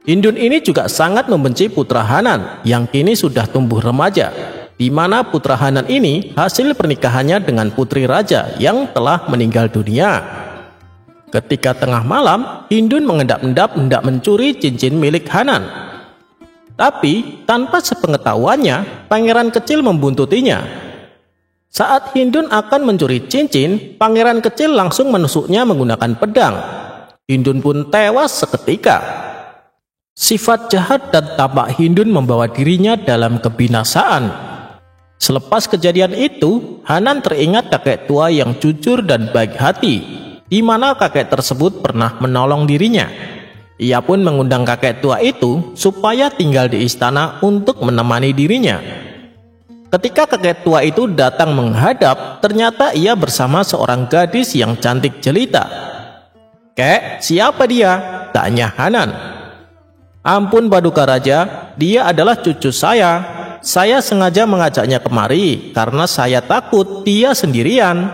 Hindun ini juga sangat membenci putra Hanan yang kini sudah tumbuh remaja, di mana putra Hanan ini hasil pernikahannya dengan putri raja yang telah meninggal dunia. Ketika tengah malam, Hindun mengendap-endap hendak mencuri cincin milik Hanan. Tapi tanpa sepengetahuannya, pangeran kecil membuntutinya. Saat Hindun akan mencuri cincin, pangeran kecil langsung menusuknya menggunakan pedang. Hindun pun tewas seketika. Sifat jahat dan tamak Hindun membawa dirinya dalam kebinasaan. Selepas kejadian itu, Hanan teringat kakek tua yang jujur dan baik hati, di mana kakek tersebut pernah menolong dirinya. Ia pun mengundang kakek tua itu supaya tinggal di istana untuk menemani dirinya. Ketika kakek tua itu datang menghadap, ternyata ia bersama seorang gadis yang cantik jelita. "Kek, siapa dia?" tanya Hanan. "Ampun Paduka Raja, dia adalah cucu saya. Saya sengaja mengajaknya kemari karena saya takut dia sendirian.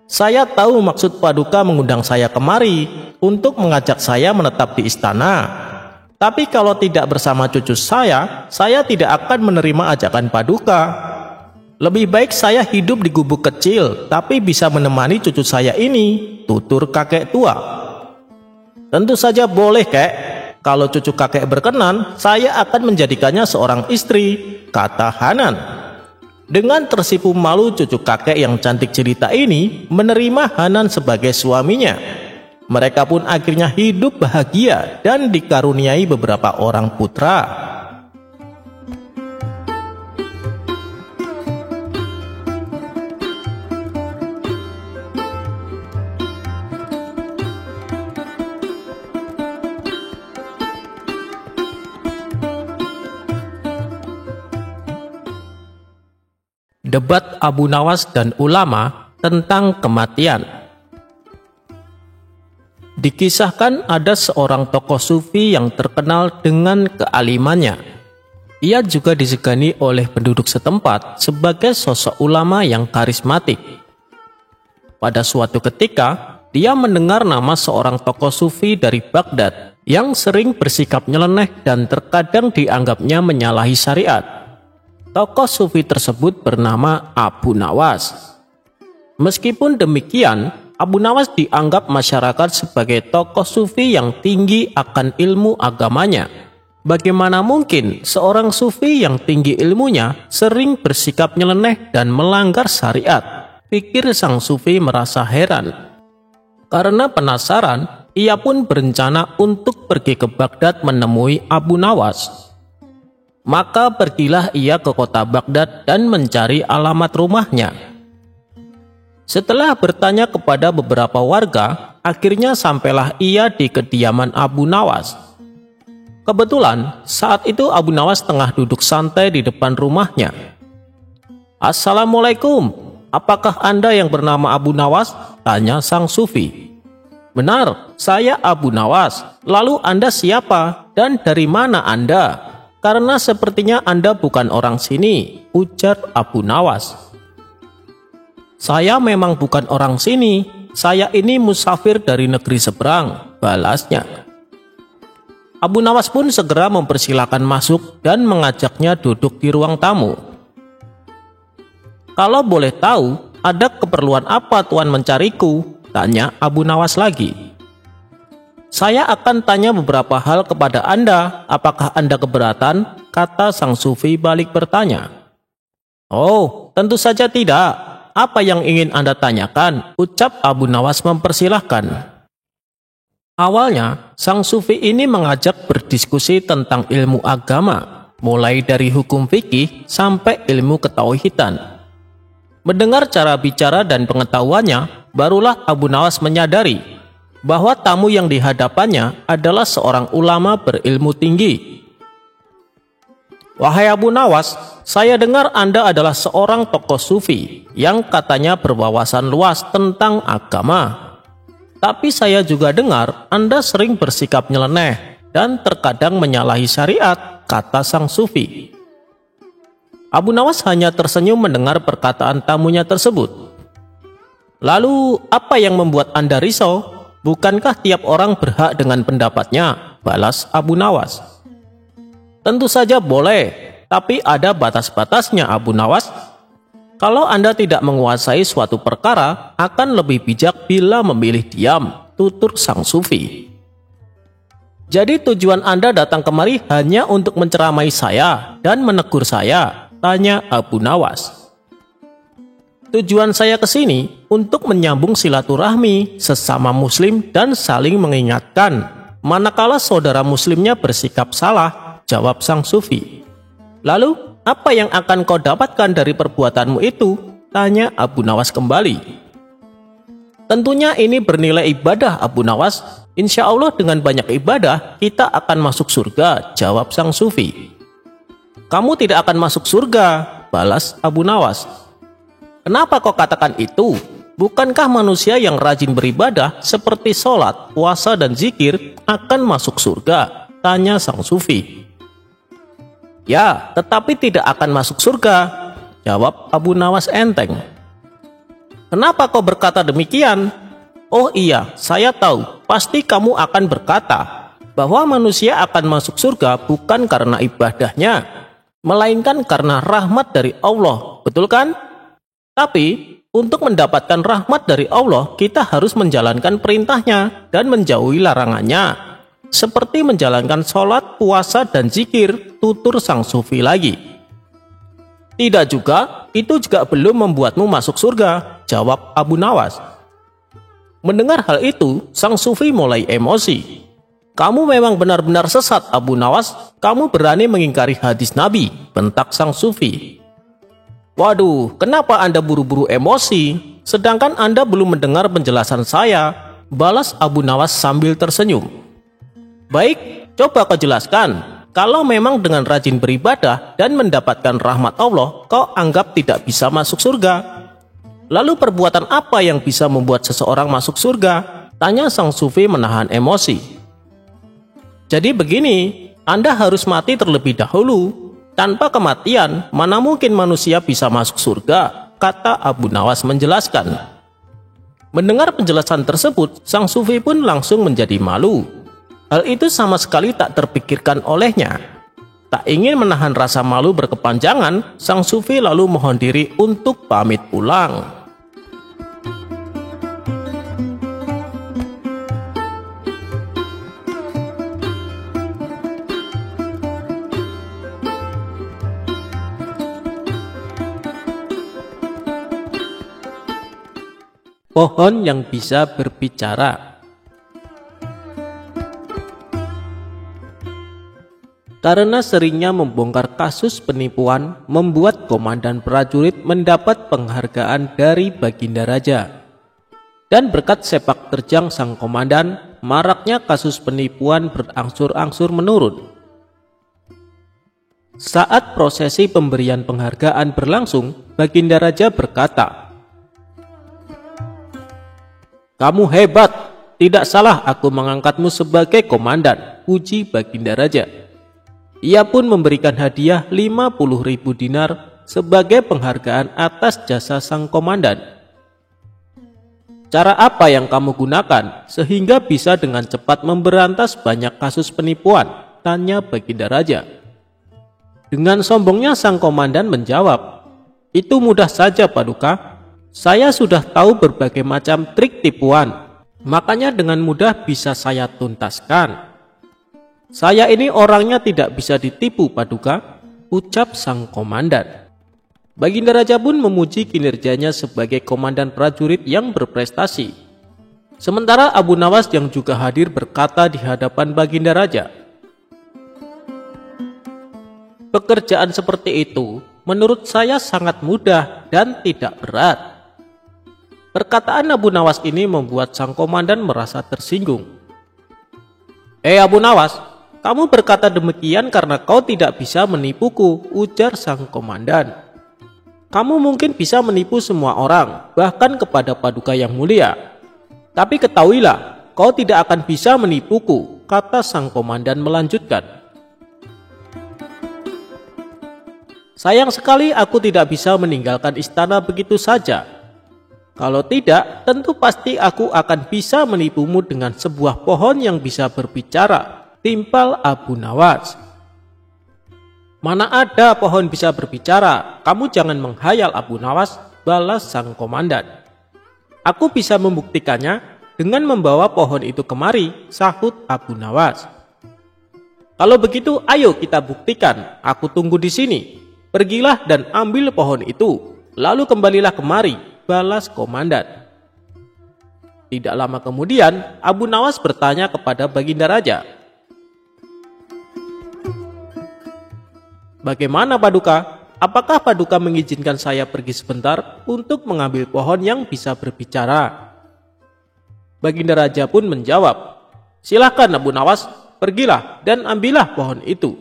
Saya tahu maksud Paduka mengundang saya kemari untuk mengajak saya menetap di istana. Tapi kalau tidak bersama cucu saya tidak akan menerima ajakan Paduka. Lebih baik saya hidup di gubuk kecil, tapi bisa menemani cucu saya ini," tutur kakek tua. "Tentu saja boleh, Kek. Kalau cucu kakek berkenan, saya akan menjadikannya seorang istri," kata Hanan. Dengan tersipu malu, cucu kakek yang cantik jelita ini menerima Hanan sebagai suaminya. Mereka pun akhirnya hidup bahagia dan dikaruniai beberapa orang putra. Debat Abu Nawas dan ulama tentang kematian. Dikisahkan ada seorang tokoh sufi yang terkenal dengan kealimannya. Ia juga disegani oleh penduduk setempat sebagai sosok ulama yang karismatik. Pada suatu ketika, dia mendengar nama seorang tokoh sufi dari Baghdad yang sering bersikap nyeleneh dan terkadang dianggapnya menyalahi syariat. Tokoh sufi tersebut bernama Abu Nawas. Meskipun demikian, Abu Nawas dianggap masyarakat sebagai tokoh sufi yang tinggi akan ilmu agamanya. Bagaimana mungkin seorang sufi yang tinggi ilmunya sering bersikap nyeleneh dan melanggar syariat? Pikir sang sufi merasa heran. Karena penasaran, ia pun berencana untuk pergi ke Baghdad menemui Abu Nawas. Maka pergilah ia ke kota Baghdad dan mencari alamat rumahnya. Setelah bertanya kepada beberapa warga, akhirnya sampailah ia di kediaman Abu Nawas. Kebetulan saat itu Abu Nawas tengah duduk santai di depan rumahnya. "Assalamualaikum, apakah Anda yang bernama Abu Nawas?" tanya sang sufi. "Benar, saya Abu Nawas. Lalu Anda siapa dan dari mana Anda? Karena sepertinya Anda bukan orang sini," ujar Abu Nawas. "Saya memang bukan orang sini. Saya ini musafir dari negeri seberang," balasnya. Abu Nawas pun segera mempersilahkan masuk dan mengajaknya duduk di ruang tamu. "Kalau boleh tahu, ada keperluan apa Tuan mencariku?" tanya Abu Nawas lagi. "Saya akan tanya beberapa hal kepada Anda. Apakah Anda keberatan?" kata sang sufi balik bertanya. "Oh, tentu saja tidak. Apa yang ingin Anda tanyakan?" ucap Abu Nawas mempersilahkan. Awalnya, sang sufi ini mengajak berdiskusi tentang ilmu agama, mulai dari hukum fikih sampai ilmu ketauhidan. Mendengar cara bicara dan pengetahuannya, barulah Abu Nawas menyadari bahwa tamu yang dihadapannya adalah seorang ulama berilmu tinggi. "Wahai Abu Nawas, saya dengar Anda adalah seorang tokoh sufi yang katanya berwawasan luas tentang agama. Tapi saya juga dengar Anda sering bersikap nyeleneh dan terkadang menyalahi syariat," kata sang sufi. Abu Nawas hanya tersenyum mendengar perkataan tamunya tersebut. "Lalu apa yang membuat Anda risau? Bukankah tiap orang berhak dengan pendapatnya?" balas Abu Nawas. "Tentu saja boleh, tapi ada batas-batasnya Abu Nawas. Kalau Anda tidak menguasai suatu perkara, akan lebih bijak bila memilih diam," tutur sang sufi. "Jadi tujuan Anda datang kemari hanya untuk menceramai saya dan menegur saya?" tanya Abu Nawas. "Tujuan saya ke sini untuk menyambung silaturahmi sesama muslim dan saling mengingatkan manakala saudara muslimnya bersikap salah," jawab sang sufi. "Lalu, apa yang akan kau dapatkan dari perbuatanmu itu?" tanya Abu Nawas kembali. "Tentunya ini bernilai ibadah Abu Nawas. Insya Allah dengan banyak ibadah kita akan masuk surga," jawab sang sufi. "Kamu tidak akan masuk surga," balas Abu Nawas. "Kenapa kau katakan itu? Bukankah manusia yang rajin beribadah seperti sholat, puasa, dan zikir akan masuk surga?" tanya sang sufi. "Ya, tetapi tidak akan masuk surga," jawab Abu Nawas enteng. "Kenapa kau berkata demikian?" "Oh iya, saya tahu. Pasti kamu akan berkata bahwa manusia akan masuk surga bukan karena ibadahnya, melainkan karena rahmat dari Allah, betul kan? Tapi, untuk mendapatkan rahmat dari Allah, kita harus menjalankan perintahnya dan menjauhi larangannya, seperti menjalankan sholat, puasa, dan zikir," tutur sang sufi lagi. "Tidak juga, itu juga belum membuatmu masuk surga," jawab Abu Nawas. Mendengar hal itu, sang sufi mulai emosi. "Kamu memang benar-benar sesat Abu Nawas, kamu berani mengingkari hadis Nabi," bentak sang sufi. "Waduh, kenapa Anda buru-buru emosi? Sedangkan Anda belum mendengar penjelasan saya," balas Abu Nawas sambil tersenyum. "Baik, coba kau jelaskan. Kalau memang dengan rajin beribadah dan mendapatkan rahmat Allah, kau anggap tidak bisa masuk surga. Lalu perbuatan apa yang bisa membuat seseorang masuk surga?" tanya sang sufi menahan emosi. "Jadi begini, Anda harus mati terlebih dahulu. Tanpa kematian, mana mungkin manusia bisa masuk surga?" kata Abu Nawas menjelaskan. Mendengar penjelasan tersebut, sang sufi pun langsung menjadi malu. Hal itu sama sekali tak terpikirkan olehnya. Tak ingin menahan rasa malu berkepanjangan, sang sufi lalu mohon diri untuk pamit pulang. Pohon yang bisa berbicara. Karena seringnya membongkar kasus penipuan, membuat komandan prajurit mendapat penghargaan dari Baginda Raja. Dan berkat sepak terjang sang komandan, maraknya kasus penipuan berangsur-angsur menurun. Saat prosesi pemberian penghargaan berlangsung, Baginda Raja berkata, "Kamu hebat, tidak salah aku mengangkatmu sebagai komandan," puji Baginda Raja. Ia pun memberikan hadiah 50.000 dinar sebagai penghargaan atas jasa sang komandan. "Cara apa yang kamu gunakan sehingga bisa dengan cepat memberantas banyak kasus penipuan?" tanya Baginda Raja. Dengan sombongnya sang komandan menjawab, "Itu mudah saja Paduka. Saya sudah tahu berbagai macam trik tipuan, makanya dengan mudah bisa saya tuntaskan. Saya ini orangnya tidak bisa ditipu Paduka," ucap sang komandan. Baginda Raja pun memuji kinerjanya sebagai komandan prajurit yang berprestasi. Sementara Abu Nawas yang juga hadir berkata di hadapan Baginda Raja, "Pekerjaan seperti itu menurut saya sangat mudah dan tidak berat." Perkataan Abu Nawas ini membuat sang komandan merasa tersinggung. Abu Nawas, kamu berkata demikian karena kau tidak bisa menipuku," ujar sang komandan. "Kamu mungkin bisa menipu semua orang, bahkan kepada Paduka yang mulia. Tapi ketahuilah, kau tidak akan bisa menipuku," kata sang komandan melanjutkan. "Sayang sekali aku tidak bisa meninggalkan istana begitu saja. Kalau tidak, tentu pasti aku akan bisa menipumu dengan sebuah pohon yang bisa berbicara," timpal Abu Nawas. "Mana ada pohon bisa berbicara, kamu jangan menghayal Abu Nawas," balas sang komandan. "Aku bisa membuktikannya dengan membawa pohon itu kemari," sahut Abu Nawas. "Kalau begitu ayo kita buktikan, aku tunggu di sini. Pergilah dan ambil pohon itu, lalu kembalilah kemari," balas komandan. Tidak lama kemudian, Abu Nawas bertanya kepada Baginda Raja, "Bagaimana Paduka? Apakah Paduka mengizinkan saya pergi sebentar untuk mengambil pohon yang bisa berbicara?" Baginda Raja pun menjawab, "Silahkan Abu Nawas, pergilah dan ambillah pohon itu."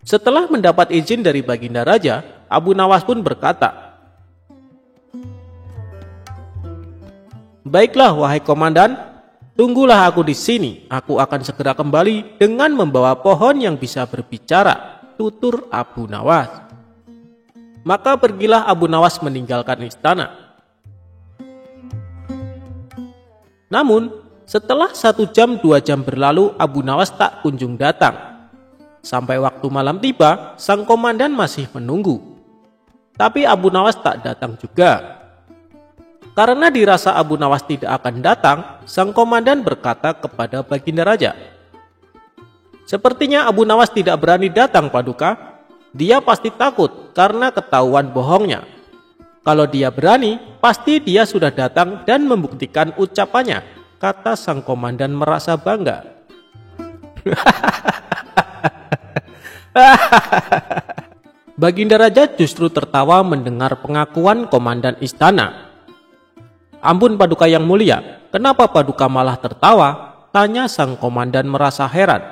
Setelah mendapat izin dari Baginda Raja, Abu Nawas pun berkata, "Baiklah wahai komandan, tunggulah aku di sini. Aku akan segera kembali dengan membawa pohon yang bisa berbicara," tutur Abu Nawas. Maka pergilah Abu Nawas meninggalkan istana. Namun, setelah 1 jam 2 jam berlalu, Abu Nawas tak kunjung datang. Sampai waktu malam tiba, sang komandan masih menunggu. Tapi Abu Nawas tak datang juga. Karena dirasa Abu Nawas tidak akan datang, sang komandan berkata kepada Baginda Raja, "Sepertinya Abu Nawas tidak berani datang Paduka. Dia pasti takut karena ketahuan bohongnya. Kalau dia berani, pasti dia sudah datang dan membuktikan ucapannya," kata sang komandan merasa bangga. Baginda Raja justru tertawa mendengar pengakuan komandan istana. "Ampun Paduka yang mulia, kenapa Paduka malah tertawa?" tanya sang komandan merasa heran.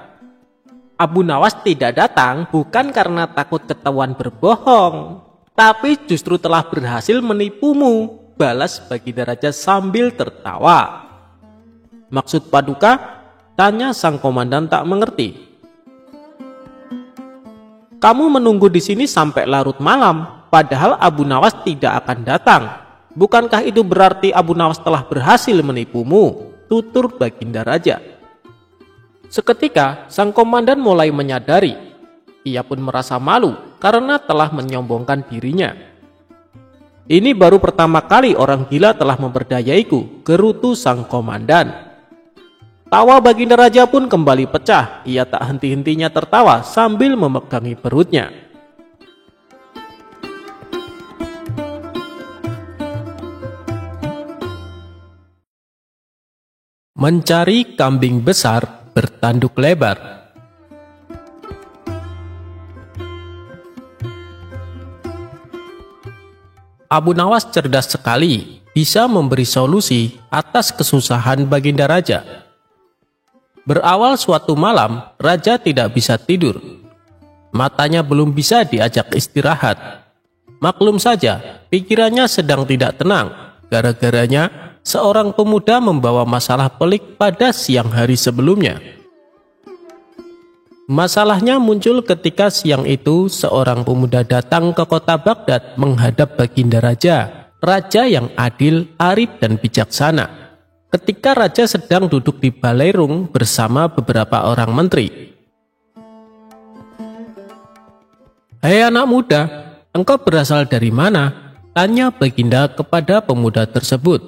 "Abu Nawas tidak datang bukan karena takut ketahuan berbohong, tapi justru telah berhasil menipumu," balas Baginda Raja sambil tertawa. "Maksud Paduka?" tanya sang komandan tak mengerti. "Kamu menunggu di sini sampai larut malam, padahal Abu Nawas tidak akan datang. Bukankah itu berarti Abu Nawas telah berhasil menipumu?" tutur Baginda Raja. Seketika sang komandan mulai menyadari. Ia pun merasa malu karena telah menyombongkan dirinya. "Ini baru pertama kali orang gila telah memperdayaiku," gerutu sang komandan. Tawa Baginda Raja pun kembali pecah. Ia tak henti-hentinya tertawa sambil memegangi perutnya. Mencari kambing besar bertanduk lebar. Abu Nawas cerdas sekali, bisa memberi solusi atas kesusahan Baginda Raja. Berawal suatu malam, Raja tidak bisa tidur. Matanya belum bisa diajak istirahat. Maklum saja, pikirannya sedang tidak tenang. Gara-garanya, seorang pemuda membawa masalah pelik pada siang hari sebelumnya. Masalahnya muncul ketika siang itu seorang pemuda datang ke kota Baghdad menghadap Baginda Raja, raja yang adil, arif dan bijaksana. Ketika raja sedang duduk di balairung bersama beberapa orang menteri. "Hei anak muda, engkau berasal dari mana?" tanya Baginda kepada pemuda tersebut.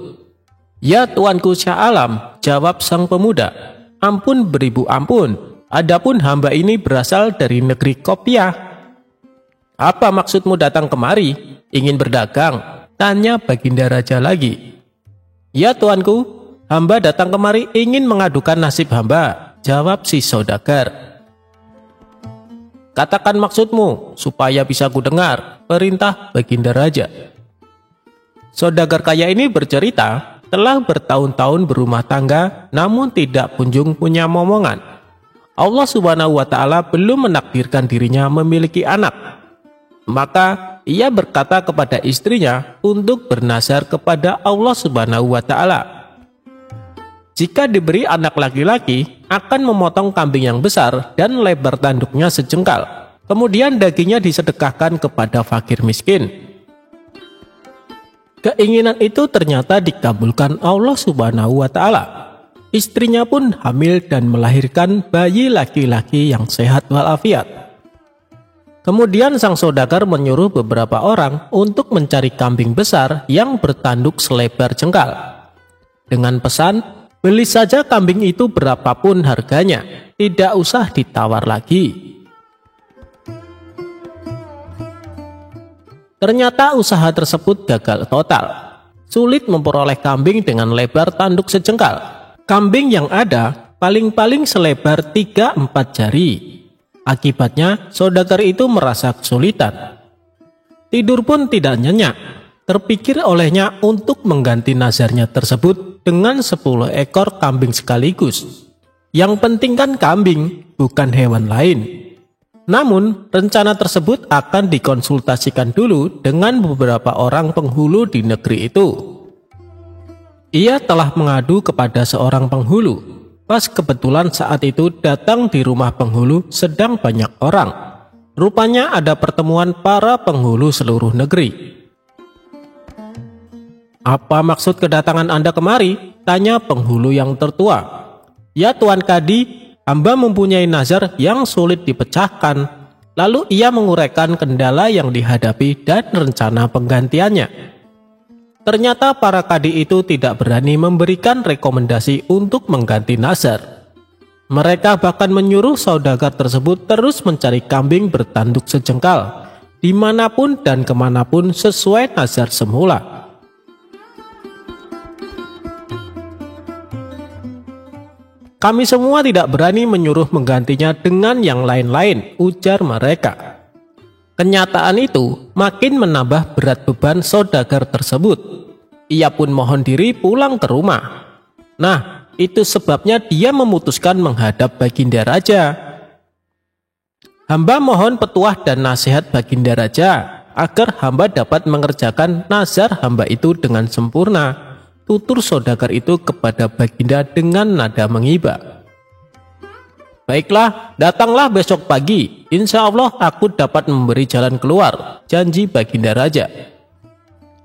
"Ya tuanku Syah Alam," jawab sang pemuda. "Ampun beribu ampun. Adapun hamba ini berasal dari negeri Kopiah." "Apa maksudmu datang kemari? Ingin berdagang?" tanya Baginda Raja lagi. "Ya tuanku, hamba datang kemari ingin mengadukan nasib hamba," jawab si saudagar. "Katakan maksudmu supaya bisa kudengar," perintah Baginda Raja. Saudagar kaya ini bercerita telah bertahun-tahun berumah tangga namun tidak kunjung punya momongan. Allah Subhanahu wa Ta'ala belum menakdirkan dirinya memiliki anak. Maka ia berkata kepada istrinya untuk bernazar kepada Allah Subhanahu wa Ta'ala. Jika diberi anak laki-laki, akan memotong kambing yang besar dan lebar tanduknya sejengkal. Kemudian dagingnya disedekahkan kepada fakir miskin. Keinginan itu ternyata dikabulkan Allah Subhanahu wa Ta'ala. Istrinya pun hamil dan melahirkan bayi laki-laki yang sehat walafiat. Kemudian sang saudagar menyuruh beberapa orang untuk mencari kambing besar yang bertanduk selebar jengkal. Dengan pesan, beli saja kambing itu berapapun harganya, tidak usah ditawar lagi. Ternyata usaha tersebut gagal total. Sulit memperoleh kambing dengan lebar tanduk sejengkal. Kambing yang ada paling-paling selebar 3-4 jari. Akibatnya saudagar itu merasa kesulitan. Tidur pun tidak nyenyak. Terpikir olehnya untuk mengganti nazarnya tersebut dengan 10 ekor kambing sekaligus. Yang penting kan kambing, bukan hewan lain. Namun rencana tersebut akan dikonsultasikan dulu dengan beberapa orang penghulu di negeri itu. Ia telah mengadu kepada seorang penghulu. Pas kebetulan saat itu datang di rumah penghulu sedang banyak orang. Rupanya ada pertemuan para penghulu seluruh negeri. "Apa maksud kedatangan Anda kemari?" tanya penghulu yang tertua. "Ya Tuan Kadi, hamba mempunyai nazar yang sulit dipecahkan." Lalu ia menguraikan kendala yang dihadapi dan rencana penggantiannya. Ternyata para kadi itu tidak berani memberikan rekomendasi untuk mengganti nazar. Mereka bahkan menyuruh saudagar tersebut terus mencari kambing bertanduk sejengkal, dimanapun dan kemanapun sesuai nazar semula. "Kami semua tidak berani menyuruh menggantinya dengan yang lain-lain," ujar mereka. Kenyataan itu makin menambah berat beban saudagar tersebut. Ia pun mohon diri pulang ke rumah. Nah, itu sebabnya dia memutuskan menghadap Baginda Raja. "Hamba mohon petuah dan nasihat Baginda Raja, agar hamba dapat mengerjakan nazar hamba itu dengan sempurna," tutur saudagar itu kepada Baginda dengan nada mengiba. "Baiklah, datanglah besok pagi. Insya Allah aku dapat memberi jalan keluar," janji Baginda Raja.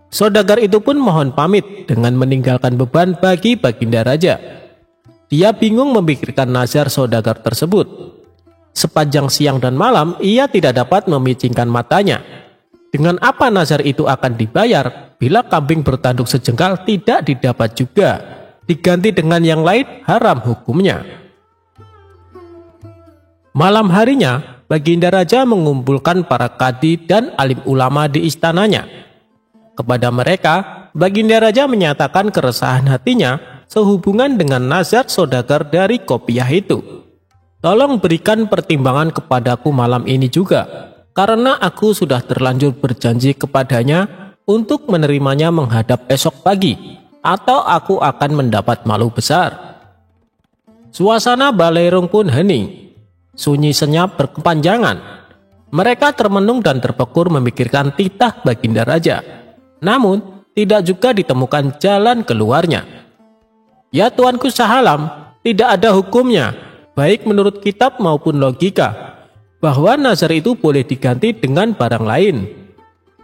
Saudagar itu pun mohon pamit dengan meninggalkan beban bagi Baginda Raja. Dia bingung memikirkan nazar saudagar tersebut. Sepanjang siang dan malam ia tidak dapat memicingkan matanya. Dengan apa nazar itu akan dibayar bila kambing bertanduk sejengkal tidak didapat juga? Diganti dengan yang lain haram hukumnya. Malam harinya, Baginda Raja mengumpulkan para kadi dan alim ulama di istananya. Kepada mereka, Baginda Raja menyatakan keresahan hatinya sehubungan dengan nazar saudagar dari Kopiah itu. "Tolong berikan pertimbangan kepadaku malam ini juga, karena aku sudah terlanjur berjanji kepadanya untuk menerimanya menghadap esok pagi, atau aku akan mendapat malu besar." Suasana balairung pun hening. Sunyi senyap berkepanjangan. Mereka termenung dan terpekur memikirkan titah Baginda Raja. Namun, tidak juga ditemukan jalan keluarnya. "Ya Tuanku Sahalam, tidak ada hukumnya, baik menurut kitab maupun logika, bahwa nazar itu boleh diganti dengan barang lain."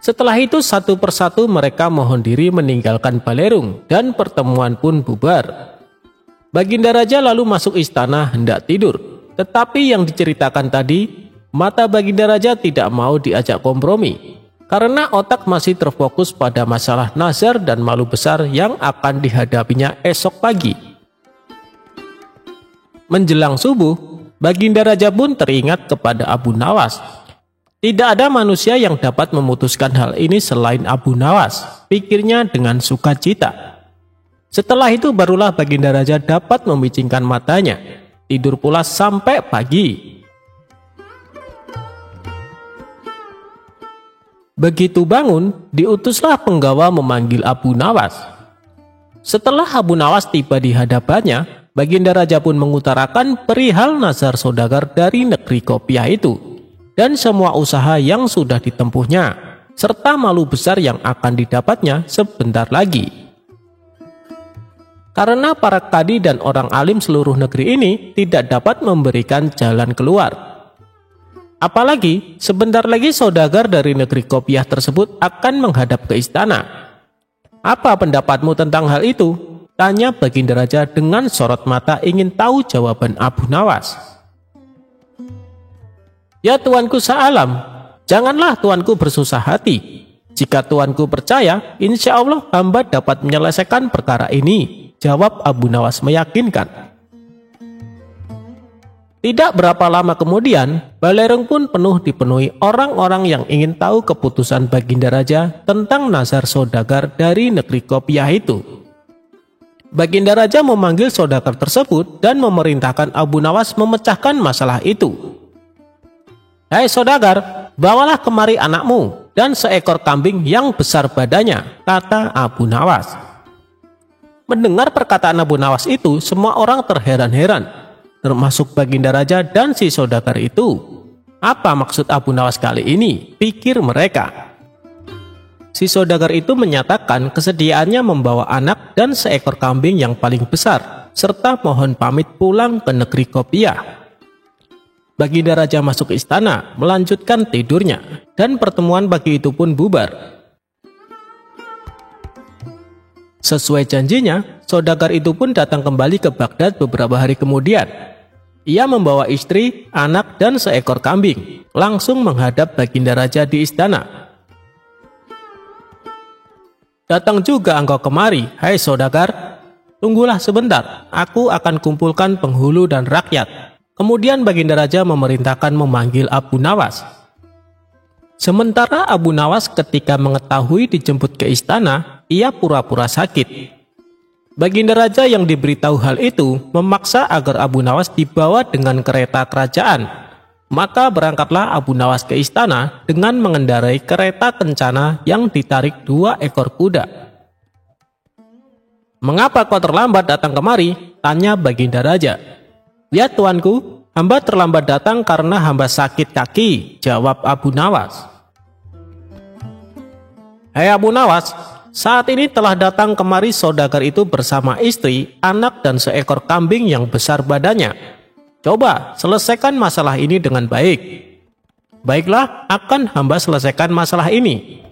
Setelah itu satu persatu mereka mohon diri meninggalkan Balerung dan pertemuan pun bubar. Baginda Raja lalu masuk istana hendak tidur. Tetapi yang diceritakan tadi, mata Baginda Raja tidak mau diajak kompromi. Karena otak masih terfokus pada masalah nazar dan malu besar yang akan dihadapinya esok pagi. Menjelang subuh, Baginda Raja pun teringat kepada Abu Nawas. Tidak ada manusia yang dapat memutuskan hal ini selain Abu Nawas, pikirnya dengan sukacita. Setelah itu barulah Baginda Raja dapat memicingkan matanya, tidur pula sampai pagi. Begitu bangun, diutuslah penggawa memanggil Abu Nawas. Setelah Abu Nawas tiba di hadapannya, Baginda Raja pun mengutarakan perihal nazar saudagar dari negeri Kopiah itu, dan semua usaha yang sudah ditempuhnya, serta malu besar yang akan didapatnya sebentar lagi. Karena para kadi dan orang alim seluruh negeri ini tidak dapat memberikan jalan keluar. Apalagi sebentar lagi saudagar dari negeri Kopiah tersebut akan menghadap ke istana. "Apa pendapatmu tentang hal itu?" tanya Baginda Raja dengan sorot mata ingin tahu jawaban Abu Nawas. "Ya Tuanku Sahalam, janganlah Tuanku bersusah hati. Jika Tuanku percaya, insya Allah hamba dapat menyelesaikan perkara ini," jawab Abu Nawas meyakinkan. Tidak berapa lama kemudian, Balerung pun dipenuhi orang-orang yang ingin tahu keputusan Baginda Raja tentang nazar saudagar dari negeri Kopiah itu. Baginda Raja memanggil saudagar tersebut dan memerintahkan Abu Nawas memecahkan masalah itu. "Hai saudagar, bawalah kemari anakmu dan seekor kambing yang besar badannya," kata Abu Nawas. Mendengar perkataan Abu Nawas itu, semua orang terheran-heran, termasuk Baginda Raja dan si saudagar itu. Apa maksud Abu Nawas kali ini? Pikir mereka. Si saudagar itu menyatakan kesediaannya membawa anak dan seekor kambing yang paling besar, serta mohon pamit pulang ke negeri Kopiah. Baginda Raja masuk istana, melanjutkan tidurnya, dan pertemuan pagi itu pun bubar. Sesuai janjinya, saudagar itu pun datang kembali ke Baghdad beberapa hari kemudian. Ia membawa istri, anak, dan seekor kambing, langsung menghadap Baginda Raja di istana. "Datang juga engkau kemari, hai saudagar. Tunggulah sebentar, aku akan kumpulkan penghulu dan rakyat." Kemudian Baginda Raja memerintahkan memanggil Abu Nawas. Sementara Abu Nawas ketika mengetahui dijemput ke istana, ia pura-pura sakit. Baginda Raja yang diberitahu hal itu memaksa agar Abu Nawas dibawa dengan kereta kerajaan. Maka berangkatlah Abu Nawas ke istana dengan mengendarai kereta kencana yang ditarik 2 ekor kuda. "Mengapa kau terlambat datang kemari?" tanya Baginda Raja. "Ya Tuanku, hamba terlambat datang karena hamba sakit kaki," jawab Abu Nawas. "Hai Abu Nawas, saat ini telah datang kemari saudagar itu bersama istri, anak, dan seekor kambing yang besar badannya. Coba selesaikan masalah ini dengan baik." "Baiklah, akan hamba selesaikan masalah ini."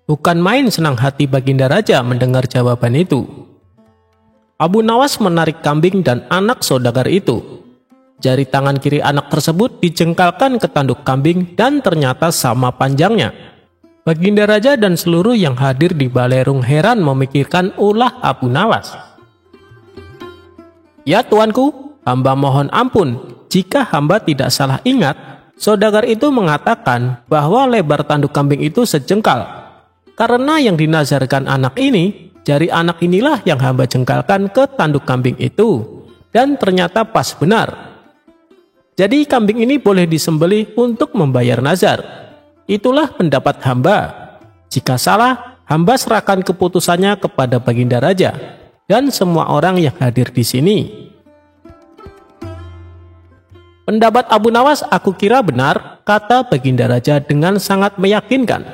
Bukan main senang hati Baginda Raja mendengar jawaban itu. Abu Nawas menarik kambing dan anak saudagar itu. Jari tangan kiri anak tersebut dijengkalkan ke tanduk kambing dan ternyata sama panjangnya. Baginda Raja dan seluruh yang hadir di Balerung heran memikirkan ulah Abu Nawas. "Ya Tuanku, hamba mohon ampun. Jika hamba tidak salah ingat, saudagar itu mengatakan bahwa lebar tanduk kambing itu sejengkal. Karena yang dinazarkan anak ini, jari anak inilah yang hamba jengkalkan ke tanduk kambing itu, dan ternyata pas benar. Jadi kambing ini boleh disembelih untuk membayar nazar. Itulah pendapat hamba. Jika salah, hamba serahkan keputusannya kepada Baginda Raja dan semua orang yang hadir di sini." Pendapat Abu Nawas aku kira benar, kata Baginda Raja dengan sangat meyakinkan.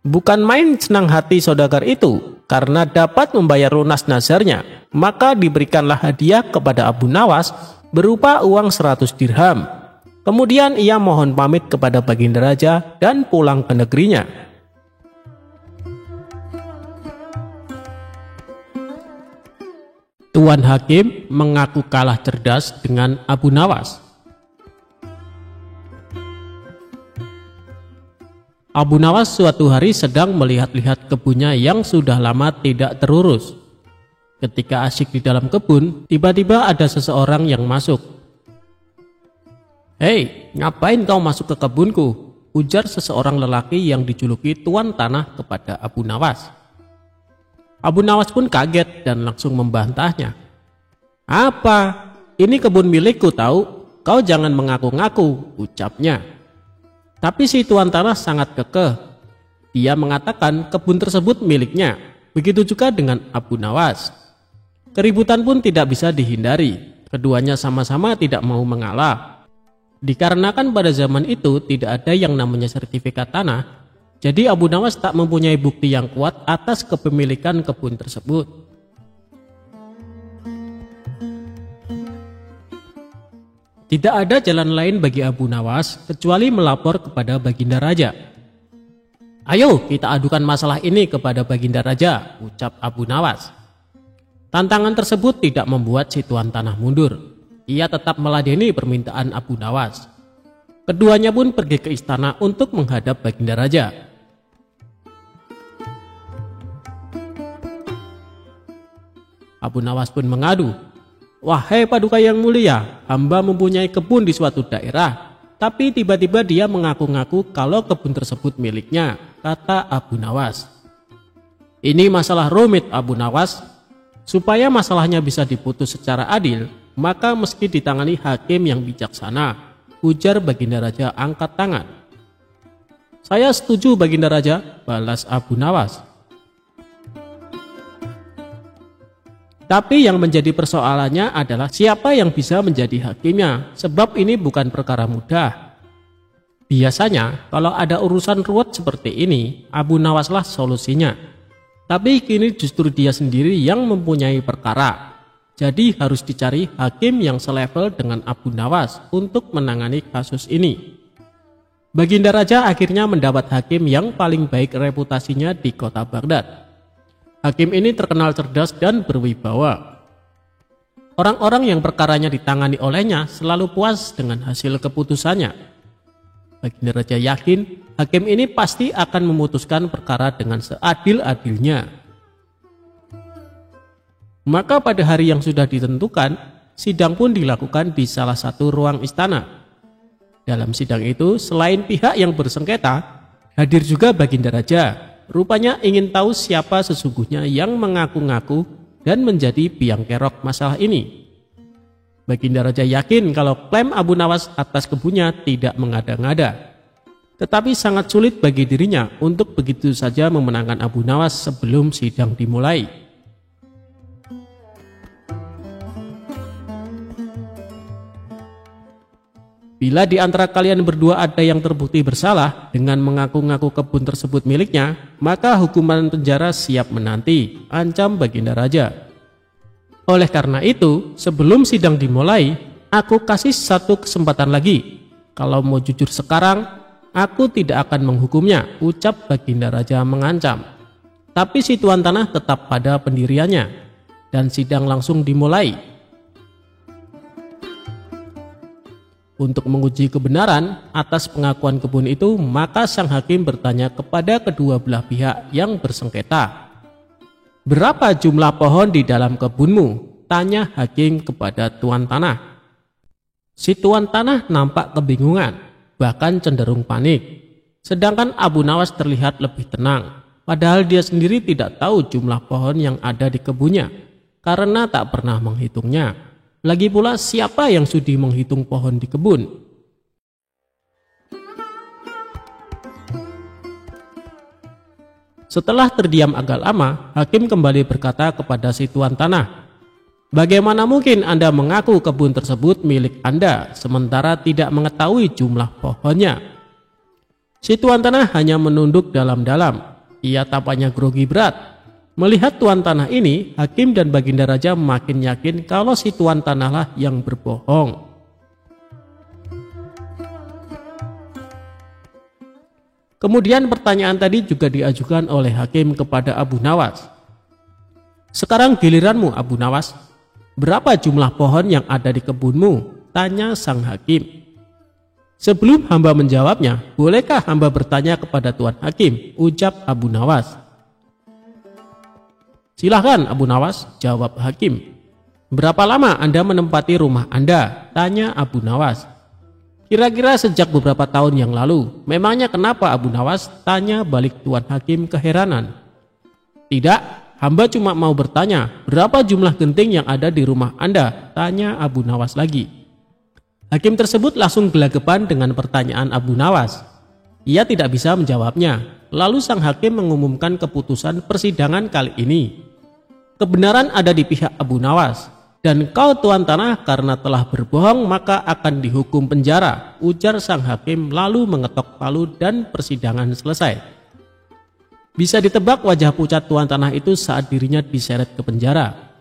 Bukan main senang hati saudagar itu, karena dapat membayar lunas nazarnya, maka diberikanlah hadiah kepada Abu Nawas berupa uang 100 dirham. Kemudian ia mohon pamit kepada Baginda Raja dan pulang ke negerinya. Tuan Hakim mengaku kalah cerdas dengan Abu Nawas. Abu Nawas suatu hari sedang melihat-lihat kebunnya yang sudah lama tidak terurus. Ketika asyik di dalam kebun, tiba-tiba ada seseorang yang masuk. "Hei, ngapain kau masuk ke kebunku?" ujar seseorang lelaki yang dijuluki Tuan Tanah kepada Abu Nawas. Abu Nawas pun kaget dan langsung membantahnya. "Apa? Ini kebun milikku tahu, kau jangan mengaku-ngaku," ucapnya. Tapi si Tuan Tanah sangat kekeh. Dia mengatakan kebun tersebut miliknya. Begitu juga dengan Abu Nawas. Keributan pun tidak bisa dihindari. Keduanya sama-sama tidak mau mengalah. Dikarenakan pada zaman itu tidak ada yang namanya sertifikat tanah, jadi Abu Nawas tak mempunyai bukti yang kuat atas kepemilikan kebun tersebut. Tidak ada jalan lain bagi Abu Nawas kecuali melapor kepada Baginda Raja. "Ayo kita adukan masalah ini kepada Baginda Raja," ucap Abu Nawas. Tantangan tersebut tidak membuat si Tuan Tanah mundur. Ia tetap meladeni permintaan Abu Nawas. Keduanya pun pergi ke istana untuk menghadap Baginda Raja. Abu Nawas pun mengadu, "Wahai Paduka yang mulia, hamba mempunyai kebun di suatu daerah, tapi tiba-tiba dia mengaku-ngaku kalau kebun tersebut miliknya," kata Abu Nawas. "Ini masalah rumit Abu Nawas. Supaya masalahnya bisa diputus secara adil, maka mesti ditangani hakim yang bijaksana," ujar Baginda Raja angkat tangan. "Saya setuju Baginda Raja," balas Abu Nawas. Tapi yang menjadi persoalannya adalah siapa yang bisa menjadi hakimnya, sebab ini bukan perkara mudah. Biasanya kalau ada urusan ruwet seperti ini, Abu Nawaslah solusinya. Tapi kini justru dia sendiri yang mempunyai perkara. Jadi harus dicari hakim yang selevel dengan Abu Nawas untuk menangani kasus ini. Baginda Raja akhirnya mendapat hakim yang paling baik reputasinya di kota Baghdad. Hakim ini terkenal cerdas dan berwibawa. Orang-orang yang perkaranya ditangani olehnya selalu puas dengan hasil keputusannya. Baginda Raja yakin hakim ini pasti akan memutuskan perkara dengan seadil-adilnya. Maka pada hari yang sudah ditentukan, sidang pun dilakukan di salah satu ruang istana. Dalam sidang itu, selain pihak yang bersengketa, hadir juga Baginda Raja. Rupanya ingin tahu siapa sesungguhnya yang mengaku-ngaku dan menjadi biang kerok masalah ini. Baginda Raja yakin kalau klaim Abu Nawas atas kebunnya tidak mengada-ngada. Tetapi sangat sulit bagi dirinya untuk begitu saja memenangkan Abu Nawas sebelum sidang dimulai. Bila di antara kalian berdua ada yang terbukti bersalah dengan mengaku-ngaku kebun tersebut miliknya, maka hukuman penjara siap menanti, ancam Baginda Raja. Oleh karena itu, sebelum sidang dimulai, aku kasih satu kesempatan lagi. Kalau mau jujur sekarang, aku tidak akan menghukumnya, ucap Baginda Raja mengancam. Tapi si Tuan Tanah tetap pada pendiriannya, dan sidang langsung dimulai. Untuk menguji kebenaran atas pengakuan kebun itu, maka sang hakim bertanya kepada kedua belah pihak yang bersengketa. "Berapa jumlah pohon di dalam kebunmu?" tanya hakim kepada Tuan Tanah. Si Tuan Tanah nampak kebingungan, bahkan cenderung panik. Sedangkan Abu Nawas terlihat lebih tenang, padahal dia sendiri tidak tahu jumlah pohon yang ada di kebunnya, karena tak pernah menghitungnya. Lagi pula siapa yang sudi menghitung pohon di kebun? Setelah terdiam agak lama, hakim kembali berkata kepada si Tuan Tanah, Bagaimana mungkin Anda mengaku kebun tersebut milik Anda sementara tidak mengetahui jumlah pohonnya? Si tuan tanah hanya menunduk dalam-dalam. Ia tampaknya grogi berat. Melihat tuan tanah ini, hakim dan baginda raja makin yakin kalau si tuan tanahlah yang berbohong. Kemudian pertanyaan tadi juga diajukan oleh hakim kepada Abu Nawas. Sekarang giliranmu, Abu Nawas. Berapa jumlah pohon yang ada di kebunmu? Tanya sang hakim. Sebelum hamba menjawabnya, bolehkah hamba bertanya kepada tuan hakim? Ucap Abu Nawas. Silahkan Abu Nawas, jawab hakim. Berapa lama Anda menempati rumah Anda? Tanya Abu Nawas. Kira-kira sejak beberapa tahun yang lalu. Memangnya kenapa Abu Nawas? Tanya balik tuan hakim keheranan. Tidak. Hamba cuma mau bertanya, berapa jumlah genting yang ada di rumah Anda? Tanya Abu Nawas lagi. Hakim tersebut langsung gelagapan dengan pertanyaan Abu Nawas. Ia tidak bisa menjawabnya. Lalu sang hakim mengumumkan keputusan persidangan kali ini. Kebenaran ada di pihak Abu Nawas. Dan kau tuan tanah karena telah berbohong maka akan dihukum penjara. Ujar sang hakim lalu mengetok palu dan persidangan selesai. Bisa ditebak wajah pucat tuan tanah itu saat dirinya diseret ke penjara.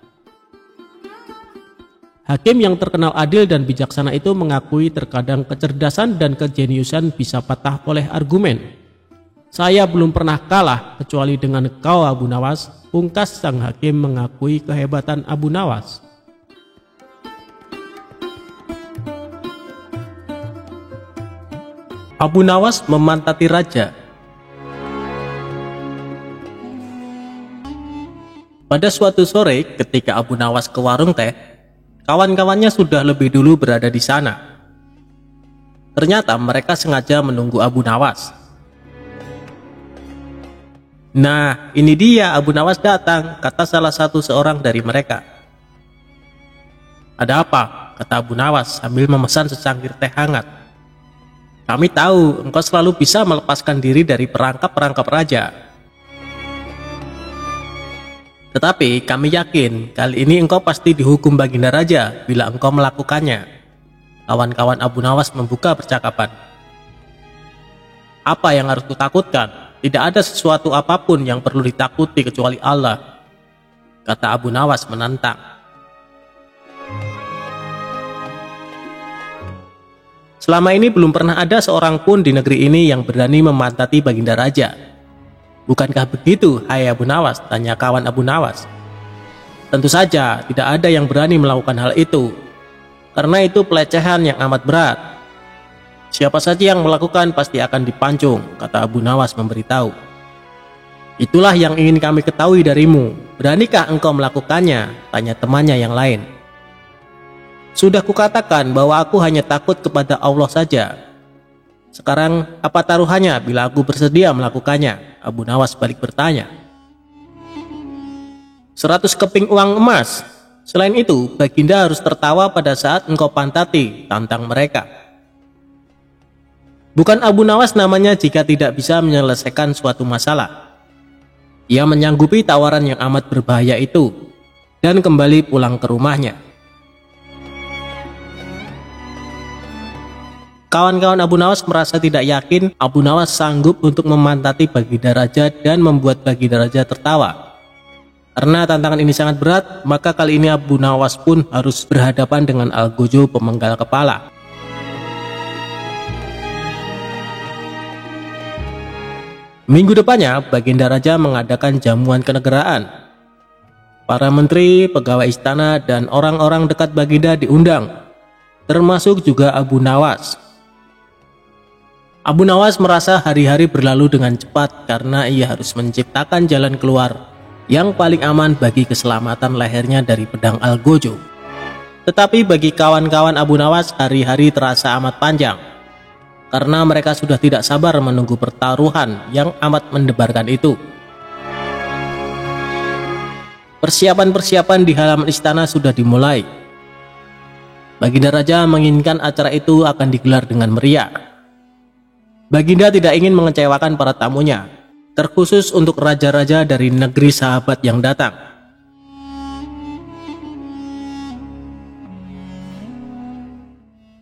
Hakim yang terkenal adil dan bijaksana itu mengakui terkadang kecerdasan dan kejeniusan bisa patah oleh argumen. Saya belum pernah kalah kecuali dengan kau Abu Nawas. Pungkas sang hakim mengakui kehebatan Abu Nawas. Abu Nawas memantati raja. Pada suatu sore ketika Abu Nawas ke warung teh, kawan-kawannya sudah lebih dulu berada di sana. Ternyata mereka sengaja menunggu Abu Nawas. Nah, ini dia Abu Nawas datang, kata salah satu seorang dari mereka. Ada apa? Kata Abu Nawas sambil memesan secangkir teh hangat. Kami tahu engkau selalu bisa melepaskan diri dari perangkap-perangkap raja. Tetapi kami yakin kali ini engkau pasti dihukum baginda raja bila engkau melakukannya. Kawan-kawan Abu Nawas membuka percakapan. Apa yang harus kutakutkan? Tidak ada sesuatu apapun yang perlu ditakuti kecuali Allah, kata Abu Nawas menantang. Selama ini belum pernah ada seorang pun di negeri ini yang berani memantati baginda raja. Bukankah begitu, hai Abu Nawas? Tanya kawan Abu Nawas. Tentu saja tidak ada yang berani melakukan hal itu, karena itu pelecehan yang amat berat. Siapa saja yang melakukan pasti akan dipancung, kata Abu Nawas memberitahu. Itulah yang ingin kami ketahui darimu. Beranikah engkau melakukannya? Tanya temannya yang lain. Sudah kukatakan bahwa aku hanya takut kepada Allah saja. Sekarang apa taruhannya bila aku bersedia melakukannya? Abu Nawas balik bertanya. 100 keping uang emas. Selain itu, baginda harus tertawa pada saat engkau pantati, tantang mereka. Bukan Abu Nawas namanya jika tidak bisa menyelesaikan suatu masalah. Ia menyanggupi tawaran yang amat berbahaya itu dan kembali pulang ke rumahnya. Kawan-kawan Abu Nawas merasa tidak yakin Abu Nawas sanggup untuk memantati baginda raja dan membuat baginda raja tertawa. Karena tantangan ini sangat berat, maka kali ini Abu Nawas pun harus berhadapan dengan Algojo pemenggal kepala. Minggu depannya, baginda raja mengadakan jamuan kenegaraan. Para menteri, pegawai istana, dan orang-orang dekat baginda diundang, termasuk juga Abu Nawas. Abu Nawas merasa hari-hari berlalu dengan cepat karena ia harus menciptakan jalan keluar yang paling aman bagi keselamatan lehernya dari pedang Algojo. Tetapi bagi kawan-kawan Abu Nawas, hari-hari terasa amat panjang karena mereka sudah tidak sabar menunggu pertaruhan yang amat mendebarkan itu. Persiapan-persiapan di halaman istana sudah dimulai. Baginda raja menginginkan acara itu akan digelar dengan meriah. Baginda tidak ingin mengecewakan para tamunya, terkhusus untuk raja-raja dari negeri sahabat yang datang.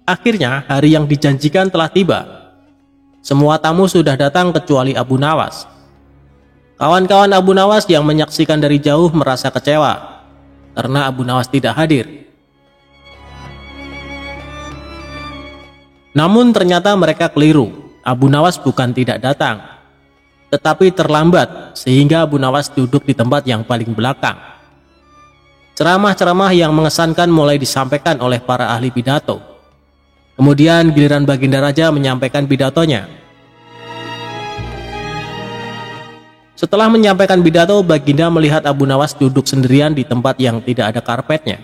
Akhirnya hari yang dijanjikan telah tiba. Semua tamu sudah datang kecuali Abu Nawas. Kawan-kawan Abu Nawas yang menyaksikan dari jauh merasa kecewa karena Abu Nawas tidak hadir. Namun ternyata mereka keliru. Abu Nawas bukan tidak datang, tetapi terlambat sehingga Abu Nawas duduk di tempat yang paling belakang. Ceramah-ceramah yang mengesankan mulai disampaikan oleh para ahli pidato. Kemudian giliran Baginda Raja menyampaikan pidatonya. Setelah menyampaikan pidato, Baginda melihat Abu Nawas duduk sendirian di tempat yang tidak ada karpetnya.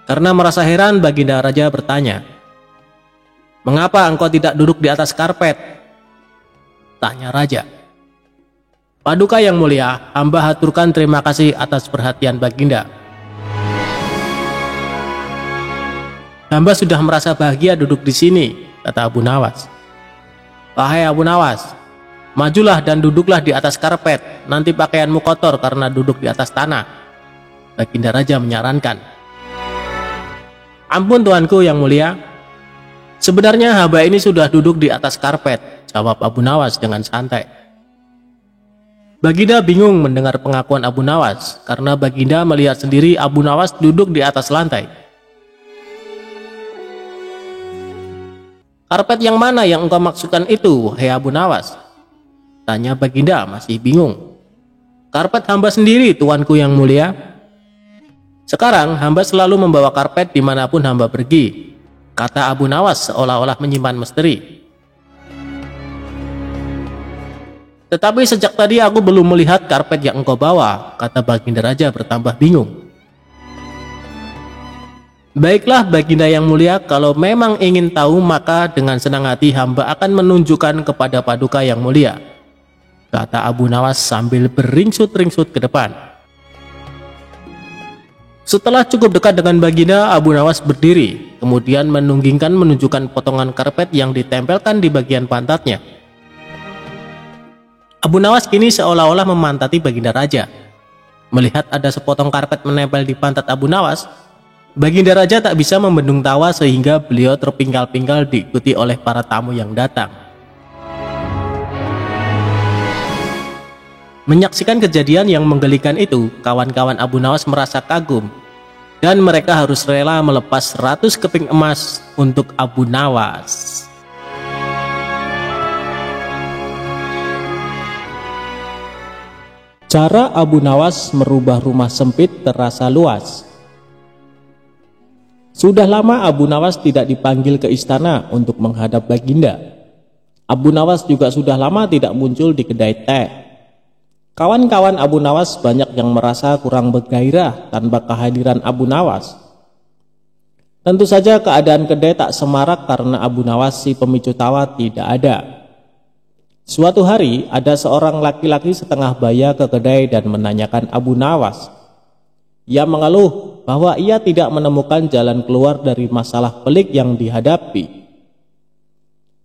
Karena merasa heran, Baginda Raja bertanya, "Mengapa engkau tidak duduk di atas karpet?" Tanya Raja. "Paduka yang mulia, hamba haturkan terima kasih atas perhatian Baginda. Hamba sudah merasa bahagia duduk di sini," kata Abu Nawas. "Wahai Abu Nawas, majulah dan duduklah di atas karpet, nanti pakaianmu kotor karena duduk di atas tanah," Baginda Raja menyarankan. "Ampun tuanku yang mulia, sebenarnya hamba ini sudah duduk di atas karpet," jawab Abu Nawas dengan santai. Baginda bingung mendengar pengakuan Abu Nawas karena Baginda melihat sendiri Abu Nawas duduk di atas lantai. "Karpet yang mana yang engkau maksudkan itu, hei Abu Nawas?" tanya Baginda masih bingung. "Karpet hamba sendiri, tuanku yang mulia. Sekarang hamba selalu membawa karpet dimanapun hamba pergi," kata Abu Nawas seolah-olah menyimpan misteri. "Tetapi sejak tadi aku belum melihat karpet yang engkau bawa," kata Baginda Raja bertambah bingung. "Baiklah Baginda yang mulia, kalau memang ingin tahu maka dengan senang hati hamba akan menunjukkan kepada Paduka yang mulia," kata Abu Nawas sambil beringsut-ringsut ke depan. Setelah cukup dekat dengan Baginda, Abu Nawas berdiri, kemudian menunjukkan potongan karpet yang ditempelkan di bagian pantatnya. Abu Nawas kini seolah-olah memantati Baginda Raja. Melihat ada sepotong karpet menempel di pantat Abu Nawas, Baginda Raja tak bisa membendung tawa sehingga beliau terpingkal-pingkal diikuti oleh para tamu yang datang. Menyaksikan kejadian yang menggelikan itu, kawan-kawan Abu Nawas merasa kagum dan mereka harus rela melepas 100 keping emas untuk Abu Nawas. Cara Abu Nawas merubah rumah sempit terasa luas. Sudah lama Abu Nawas tidak dipanggil ke istana untuk menghadap Baginda. Abu Nawas juga sudah lama tidak muncul di kedai teh. Kawan-kawan Abu Nawas banyak yang merasa kurang bergairah tanpa kehadiran Abu Nawas. Tentu saja keadaan kedai tak semarak karena Abu Nawas si pemicu tawa tidak ada. Suatu hari ada seorang laki-laki setengah baya ke kedai dan menanyakan Abu Nawas. Ia mengeluh bahwa ia tidak menemukan jalan keluar dari masalah pelik yang dihadapi.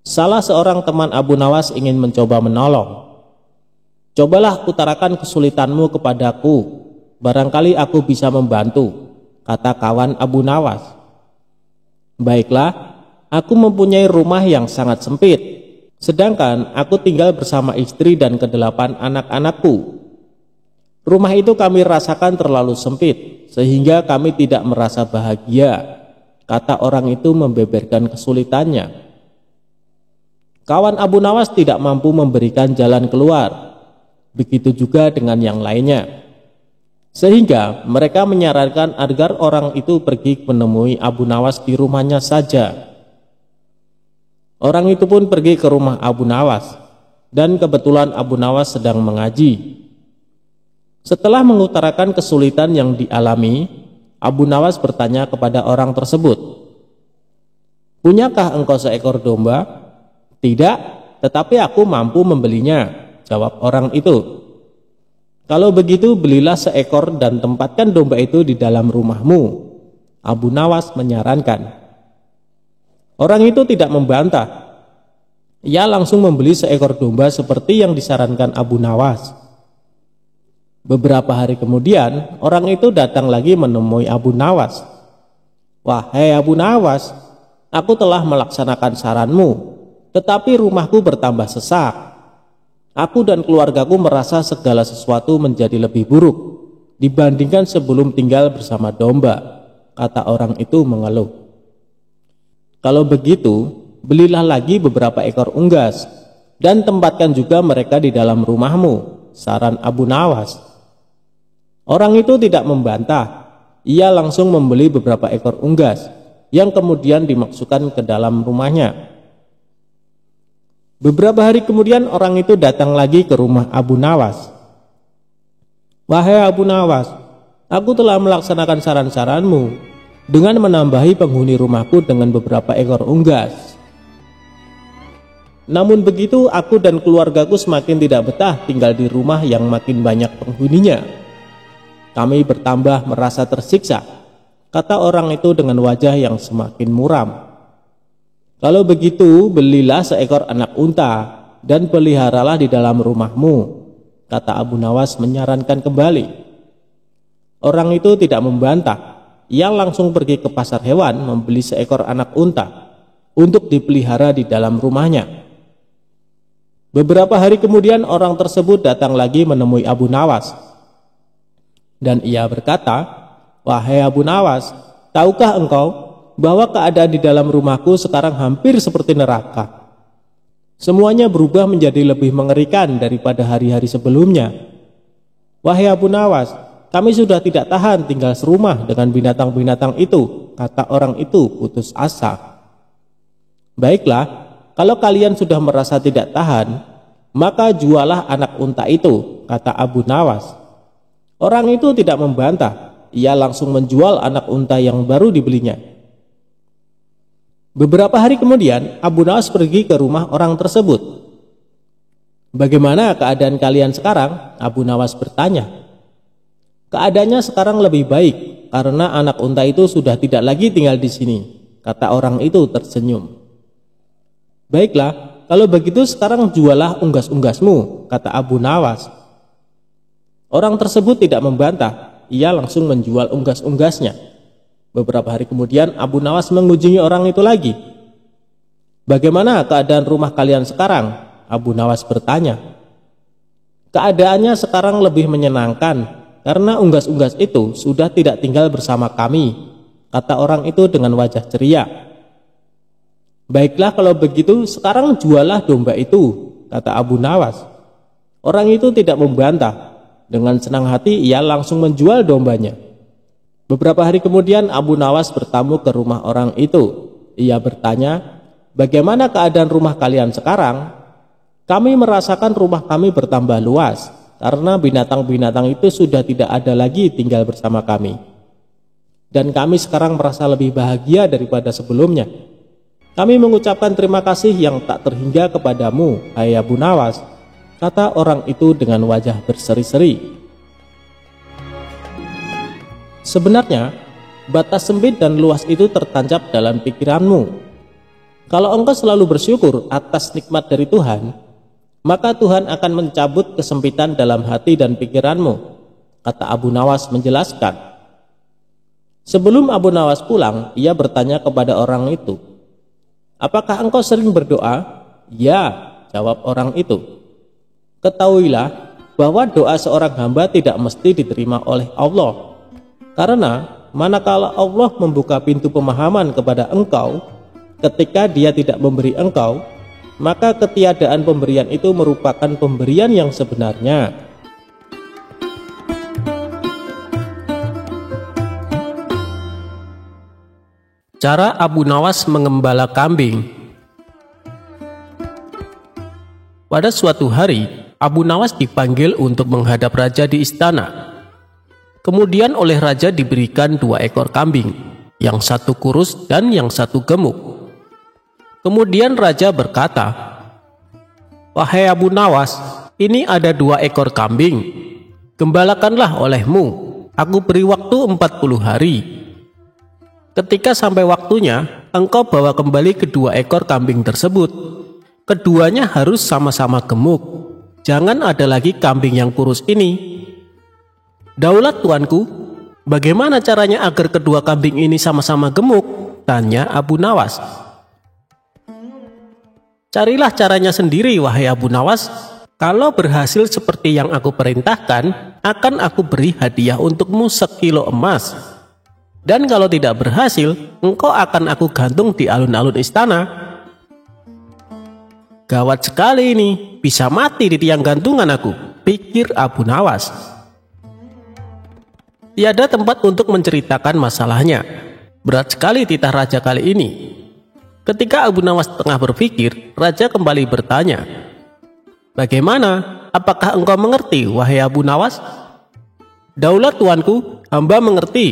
Salah seorang teman Abu Nawas ingin mencoba menolong. "Cobalah utarakan kesulitanmu kepadaku, barangkali aku bisa membantu," kata kawan Abu Nawas. "Baiklah, aku mempunyai rumah yang sangat sempit, sedangkan aku tinggal bersama istri dan ke-8 anak-anakku. Rumah itu kami rasakan terlalu sempit, sehingga kami tidak merasa bahagia," kata orang itu membeberkan kesulitannya. Kawan Abu Nawas tidak mampu memberikan jalan keluar, begitu juga dengan yang lainnya. Sehingga mereka menyarankan agar orang itu pergi menemui Abu Nawas di rumahnya saja. Orang itu pun pergi ke rumah Abu Nawas, dan kebetulan Abu Nawas sedang mengaji. Setelah mengutarakan kesulitan yang dialami, Abu Nawas bertanya kepada orang tersebut, "Punyakah engkau seekor domba?" "Tidak, tetapi aku mampu membelinya," jawab orang itu. "Kalau begitu belilah seekor dan tempatkan domba itu di dalam rumahmu," Abu Nawas menyarankan. Orang itu tidak membantah. Ia langsung membeli seekor domba seperti yang disarankan Abu Nawas. Beberapa hari kemudian, orang itu datang lagi menemui Abu Nawas. "Wahai Abu Nawas, Aku telah melaksanakan saranmu, tetapi rumahku bertambah sesak. Aku dan keluargaku merasa segala sesuatu menjadi lebih buruk dibandingkan sebelum tinggal bersama domba, kata orang itu mengeluh. Kalau begitu, belilah lagi beberapa ekor unggas dan tempatkan juga mereka di dalam rumahmu, saran Abu Nawas. Orang itu tidak membantah. Ia langsung membeli beberapa ekor unggas yang kemudian dimasukkan ke dalam rumahnya. Beberapa hari kemudian orang itu datang lagi ke rumah Abu Nawas. Wahai Abu Nawas, aku telah melaksanakan saran-saranmu dengan menambahi penghuni rumahku dengan beberapa ekor unggas. Namun begitu, aku dan keluargaku semakin tidak betah tinggal di rumah yang makin banyak penghuninya. Kami bertambah merasa tersiksa, kata orang itu dengan wajah yang semakin muram. Kalau begitu, belilah seekor anak unta dan peliharalah di dalam rumahmu, kata Abu Nawas menyarankan kembali. Orang itu tidak membantah. Ia langsung pergi ke pasar hewan membeli seekor anak unta untuk dipelihara di dalam rumahnya. Beberapa hari kemudian orang tersebut datang lagi menemui Abu Nawas. Dan ia berkata, wahai Abu Nawas, tahukah engkau bahwa keadaan di dalam rumahku sekarang hampir seperti neraka? Semuanya berubah menjadi lebih mengerikan daripada hari-hari sebelumnya. Wahai Abu Nawas, kami sudah tidak tahan tinggal serumah dengan binatang-binatang itu, kata orang itu putus asa. Baiklah, kalau kalian sudah merasa tidak tahan, maka jualah anak unta itu, kata Abu Nawas. Orang itu tidak membantah. Ia langsung menjual anak unta yang baru dibelinya. Beberapa hari kemudian, Abu Nawas pergi ke rumah orang tersebut. Bagaimana keadaan kalian sekarang? Abu Nawas bertanya. Keadaannya sekarang lebih baik karena anak unta itu sudah tidak lagi tinggal di sini, kata orang itu tersenyum. Baiklah, kalau begitu sekarang jualah unggas-unggasmu, kata Abu Nawas. Orang tersebut tidak membantah. Ia langsung menjual unggas-unggasnya. Beberapa hari kemudian Abu Nawas mengunjungi orang itu lagi. Bagaimana keadaan rumah kalian sekarang? Abu Nawas bertanya. Keadaannya sekarang lebih menyenangkan karena unggas-unggas itu sudah tidak tinggal bersama kami, kata orang itu dengan wajah ceria. Baiklah kalau begitu sekarang jualah domba itu, kata Abu Nawas. Orang itu tidak membantah. Dengan senang hati ia langsung menjual dombanya. Beberapa hari kemudian Abu Nawas bertamu ke rumah orang itu. Ia bertanya, bagaimana keadaan rumah kalian sekarang? Kami merasakan rumah kami bertambah luas karena binatang-binatang itu sudah tidak ada lagi tinggal bersama kami. Dan kami sekarang merasa lebih bahagia daripada sebelumnya. Kami mengucapkan terima kasih yang tak terhingga kepadamu, hai Abu Nawas, kata orang itu dengan wajah berseri-seri. Sebenarnya, batas sempit dan luas itu tertancap dalam pikiranmu. Kalau engkau selalu bersyukur atas nikmat dari Tuhan, maka Tuhan akan mencabut kesempitan dalam hati dan pikiranmu, kata Abu Nawas menjelaskan. Sebelum Abu Nawas pulang, ia bertanya kepada orang itu, apakah engkau sering berdoa? Ya, jawab orang itu. Ketahuilah bahwa doa seorang hamba tidak mesti diterima oleh Allah. Karena manakala Allah membuka pintu pemahaman kepada engkau, ketika Dia tidak memberi engkau, maka ketiadaan pemberian itu merupakan pemberian yang sebenarnya. Cara Abu Nawas mengembala kambing. Pada suatu hari, Abu Nawas dipanggil untuk menghadap raja di istana. Kemudian oleh raja diberikan 2 ekor kambing, yang satu kurus dan yang satu gemuk. Kemudian raja berkata, wahai Abu Nawas, ini ada 2 ekor kambing. Gembalakanlah olehmu, aku beri waktu 40 hari. Ketika sampai waktunya, engkau bawa kembali kedua ekor kambing tersebut. Keduanya harus sama-sama gemuk. Jangan ada lagi kambing yang kurus ini. Daulat tuanku, bagaimana caranya agar kedua kambing ini sama-sama gemuk? tanya Abu Nawas. Carilah caranya sendiri, wahai Abu Nawas. Kalau berhasil seperti yang aku perintahkan, akan aku beri hadiah untukmu 1 kilo emas. Dan kalau tidak berhasil, engkau akan aku gantung di alun-alun istana. Gawat sekali ini, bisa mati di tiang gantungan aku, pikir Abu Nawas. Tiada tempat untuk menceritakan masalahnya. Berat sekali titah raja kali ini. Ketika Abu Nawas tengah berpikir, raja kembali bertanya, "Bagaimana? Apakah engkau mengerti, wahai Abu Nawas?" "Daulat tuanku, hamba mengerti.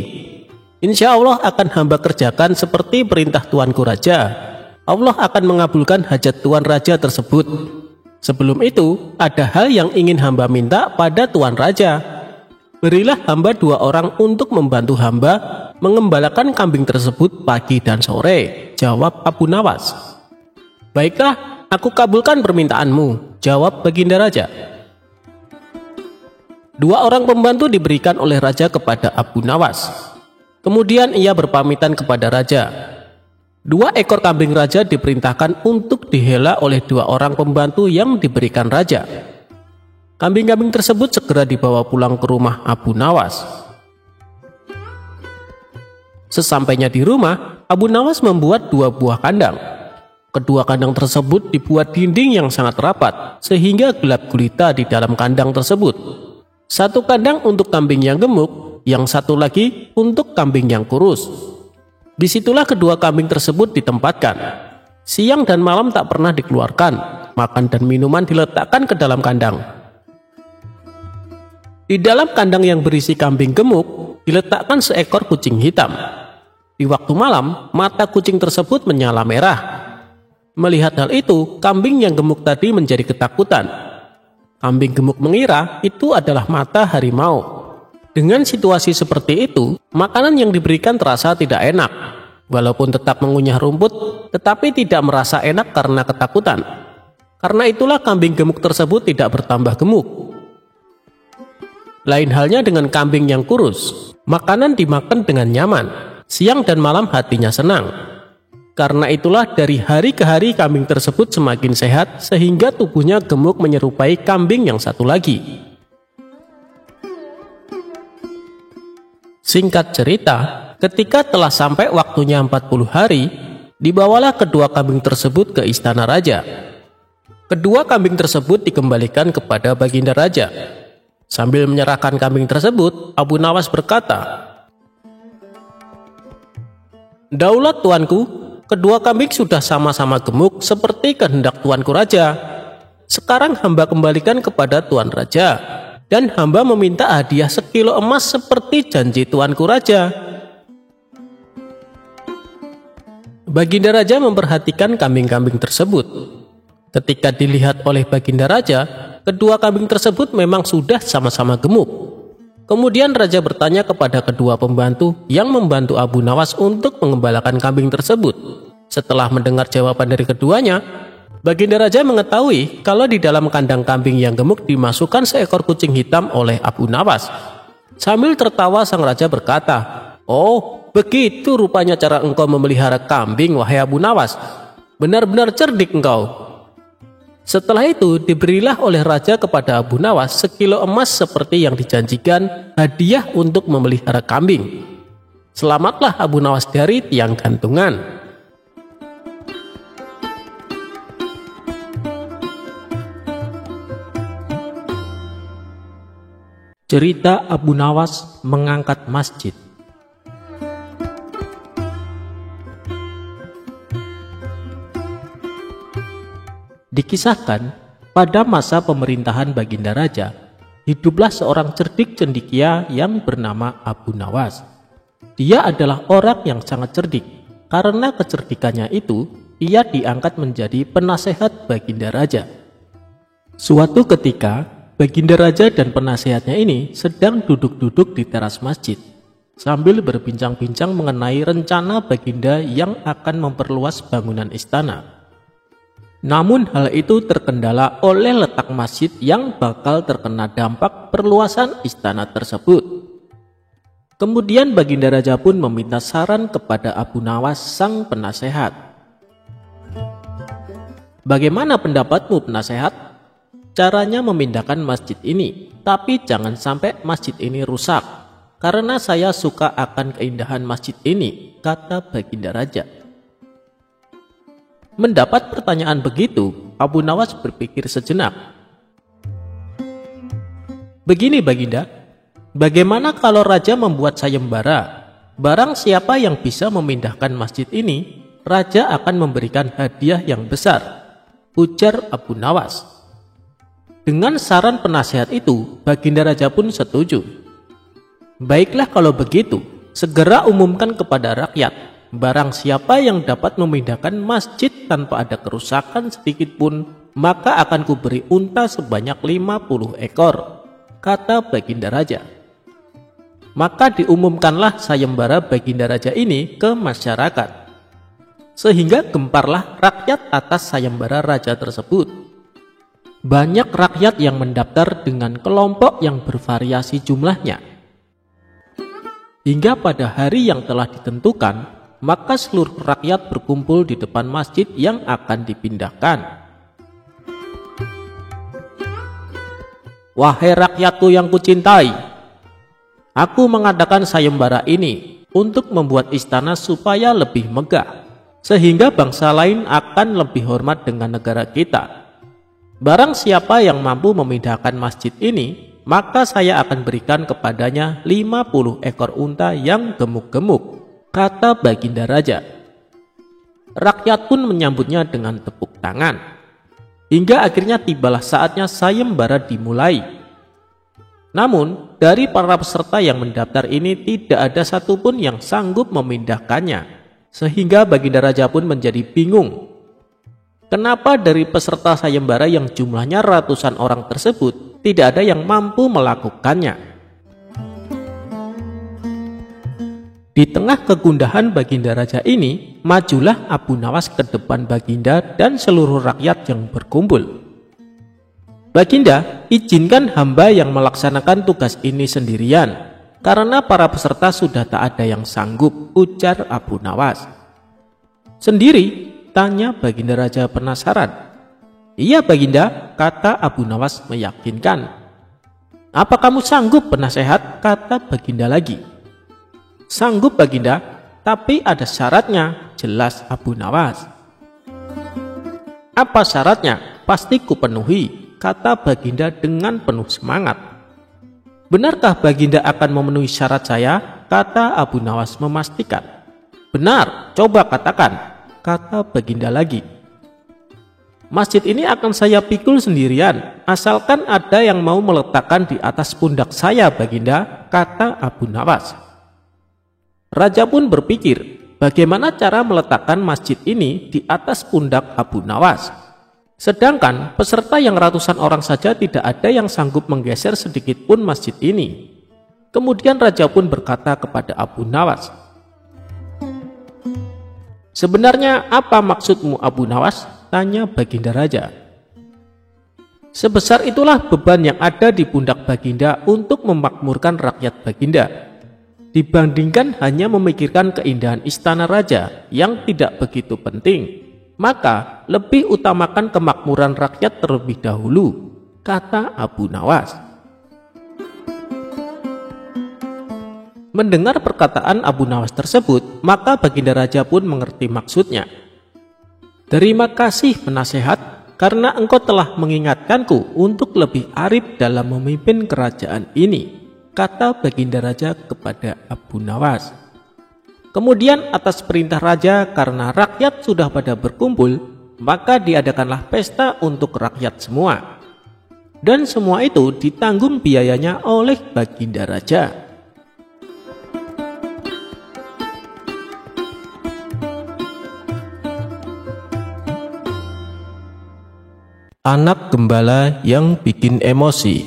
Insya Allah akan hamba kerjakan seperti perintah tuanku raja. Allah akan mengabulkan hajat tuan raja tersebut. Sebelum itu, ada hal yang ingin hamba minta pada tuan raja. Berilah hamba 2 orang untuk membantu hamba mengembalakan kambing tersebut pagi dan sore," jawab Abu Nawas. "Baiklah, aku kabulkan permintaanmu," jawab Baginda Raja. 2 orang pembantu diberikan oleh raja kepada Abu Nawas. Kemudian ia berpamitan kepada raja. 2 ekor kambing raja diperintahkan untuk dihela oleh 2 orang pembantu yang diberikan raja. Kambing-kambing tersebut segera dibawa pulang ke rumah Abu Nawas. Sesampainya di rumah, Abu Nawas membuat 2 buah kandang. Kedua kandang tersebut dibuat dinding yang sangat rapat, sehingga gelap gulita di dalam kandang tersebut. 1 kandang untuk kambing yang gemuk, yang 1 lagi untuk kambing yang kurus. Disitulah kedua kambing tersebut ditempatkan. Siang dan malam tak pernah dikeluarkan, makan dan minuman diletakkan ke dalam kandang. Di dalam kandang yang berisi kambing gemuk, diletakkan seekor kucing hitam. Di waktu malam, mata kucing tersebut menyala merah. Melihat hal itu, kambing yang gemuk tadi menjadi ketakutan. Kambing gemuk mengira itu adalah mata harimau. Dengan situasi seperti itu, makanan yang diberikan terasa tidak enak. Walaupun tetap mengunyah rumput, tetapi tidak merasa enak karena ketakutan. Karena itulah kambing gemuk tersebut tidak bertambah gemuk. Lain halnya dengan kambing yang kurus. Makanan dimakan dengan nyaman. Siang dan malam hatinya senang. Karena itulah dari hari ke hari kambing tersebut semakin sehat sehingga tubuhnya gemuk menyerupai kambing yang satu lagi. Singkat cerita, ketika telah sampai waktunya 40 hari, dibawalah kedua kambing tersebut ke istana raja. Kedua kambing tersebut dikembalikan kepada Baginda Raja. Sambil menyerahkan kambing tersebut, Abu Nawas berkata, "Daulat tuanku, kedua kambing sudah sama-sama gemuk seperti kehendak tuanku raja. Sekarang hamba kembalikan kepada tuan raja, dan hamba meminta hadiah 1 kilo emas seperti janji tuanku raja." Baginda Raja memperhatikan kambing-kambing tersebut. Ketika dilihat oleh Baginda Raja, kedua kambing tersebut memang sudah sama-sama gemuk. Kemudian Raja bertanya kepada kedua pembantu yang membantu Abu Nawas untuk mengembalakan kambing tersebut. Setelah mendengar jawaban dari keduanya, Baginda Raja mengetahui kalau di dalam kandang kambing yang gemuk dimasukkan seekor kucing hitam oleh Abu Nawas. Sambil tertawa sang raja berkata, "Oh, begitu rupanya cara engkau memelihara kambing, wahai Abu Nawas. Benar-benar cerdik engkau." Setelah itu diberilah oleh raja kepada Abu Nawas 1 kilo emas seperti yang dijanjikan hadiah untuk memelihara kambing. Selamatlah Abu Nawas dari tiang gantungan. Cerita Abu Nawas mengangkat masjid. Dikisahkan, pada masa pemerintahan Baginda Raja, hiduplah seorang cerdik cendekia yang bernama Abu Nawas. Dia adalah orang yang sangat cerdik. Karena kecerdikannya itu, ia diangkat menjadi penasehat Baginda Raja. Suatu ketika, Baginda Raja dan penasehatnya ini sedang duduk-duduk di teras masjid, sambil berbincang-bincang mengenai rencana Baginda yang akan memperluas bangunan istana. Namun hal itu terkendala oleh letak masjid yang bakal terkena dampak perluasan istana tersebut. Kemudian Baginda Raja pun meminta saran kepada Abu Nawas sang penasehat. Bagaimana pendapatmu penasehat? Caranya memindahkan masjid ini, tapi jangan sampai masjid ini rusak, karena saya suka akan keindahan masjid ini, kata Baginda Raja. Mendapat pertanyaan begitu, Abu Nawas berpikir sejenak. Begini Baginda, bagaimana kalau Raja membuat sayembara? Barang siapa yang bisa memindahkan masjid ini, Raja akan memberikan hadiah yang besar, ujar Abu Nawas. Dengan saran penasehat itu, Baginda Raja pun setuju. Baiklah kalau begitu, segera umumkan kepada rakyat, barang siapa yang dapat memindahkan masjid tanpa ada kerusakan sedikit pun, maka akan kuberi unta sebanyak 50 ekor, kata Baginda Raja. Maka diumumkanlah sayembara Baginda Raja ini ke masyarakat, sehingga gemparlah rakyat atas sayembara Raja tersebut. Banyak rakyat yang mendaftar dengan kelompok yang bervariasi jumlahnya. Hingga pada hari yang telah ditentukan, maka seluruh rakyat berkumpul di depan masjid yang akan dipindahkan. Wahai rakyatku yang kucintai, aku mengadakan sayembara ini untuk membuat istana supaya lebih megah, sehingga bangsa lain akan lebih hormat dengan negara kita. Barang siapa yang mampu memindahkan masjid ini, maka saya akan berikan kepadanya 50 ekor unta yang gemuk-gemuk, kata Baginda Raja. Rakyat pun menyambutnya dengan tepuk tangan. Hingga akhirnya tibalah saatnya sayembara dimulai. Namun, dari para peserta yang mendaftar ini tidak ada satupun yang sanggup memindahkannya, sehingga Baginda Raja pun menjadi bingung. Kenapa dari peserta sayembara yang jumlahnya ratusan orang tersebut tidak ada yang mampu melakukannya? Di tengah kegundahan Baginda Raja ini, majulah Abu Nawas ke depan Baginda dan seluruh rakyat yang berkumpul. Baginda, izinkan hamba yang melaksanakan tugas ini sendirian, karena para peserta sudah tak ada yang sanggup, ujar Abu Nawas. Sendiri? Tanya Baginda Raja penasaran. Iya Baginda, kata Abu Nawas meyakinkan. Apa kamu sanggup penasehat? Kata Baginda lagi. Sanggup Baginda, tapi ada syaratnya, jelas Abu Nawas. Apa syaratnya? Pasti kupenuhi, kata Baginda dengan penuh semangat. Benarkah Baginda akan memenuhi syarat saya? Kata Abu Nawas memastikan. Benar, coba katakan, kata Baginda lagi. Masjid ini akan saya pikul sendirian, asalkan ada yang mau meletakkan di atas pundak saya Baginda, kata Abu Nawas. Raja pun berpikir, bagaimana cara meletakkan masjid ini di atas pundak Abu Nawas. Sedangkan peserta yang ratusan orang saja tidak ada yang sanggup menggeser sedikit pun masjid ini. Kemudian Raja pun berkata kepada Abu Nawas, sebenarnya apa maksudmu Abu Nawas? Tanya Baginda Raja. Sebesar itulah beban yang ada di pundak Baginda untuk memakmurkan rakyat Baginda, dibandingkan hanya memikirkan keindahan istana raja yang tidak begitu penting. Maka lebih utamakan kemakmuran rakyat terlebih dahulu, kata Abu Nawas. Mendengar perkataan Abu Nawas tersebut, maka Baginda Raja pun mengerti maksudnya. Terima kasih penasehat, karena engkau telah mengingatkanku untuk lebih arif dalam memimpin kerajaan ini, kata Baginda Raja kepada Abu Nawas. Kemudian atas perintah Raja, karena rakyat sudah pada berkumpul, maka diadakanlah pesta untuk rakyat semua. Dan semua itu ditanggung biayanya oleh Baginda Raja. Anak gembala yang bikin emosi.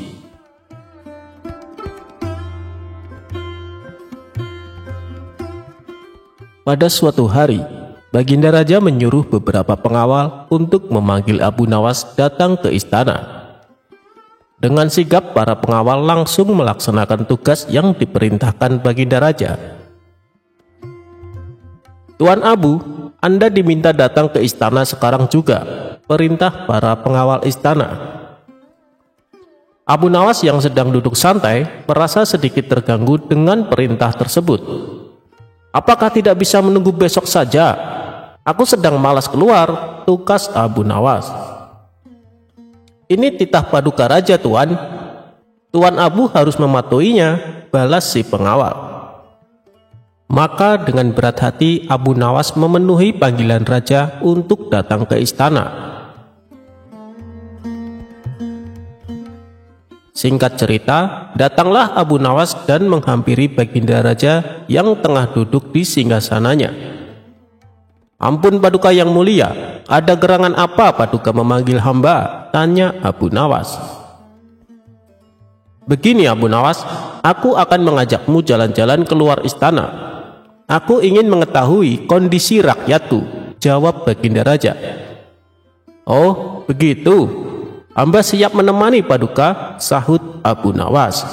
Pada suatu hari, Baginda Raja menyuruh beberapa pengawal untuk memanggil Abu Nawas datang ke istana. Dengan sigap para pengawal langsung melaksanakan tugas yang diperintahkan Baginda Raja. Tuan Abu, Anda diminta datang ke istana sekarang juga, perintah para pengawal istana. Abu Nawas yang sedang duduk santai merasa sedikit terganggu dengan perintah tersebut. Apakah tidak bisa menunggu besok saja? Aku sedang malas keluar, tukas Abu Nawas. Ini titah paduka raja, Tuan. Tuan Abu harus mematuhinya, balas si pengawal. Maka dengan berat hati Abu Nawas memenuhi panggilan raja untuk datang ke istana. Singkat cerita, datanglah Abu Nawas dan menghampiri Baginda Raja yang tengah duduk di singgasananya. Ampun paduka yang mulia, ada gerangan apa paduka memanggil hamba? Tanya Abu Nawas. Begini Abu Nawas, aku akan mengajakmu jalan-jalan keluar istana. Aku ingin mengetahui kondisi rakyatku, jawab Baginda Raja. Oh, begitu. Hamba siap menemani paduka, sahut Abu Nawas.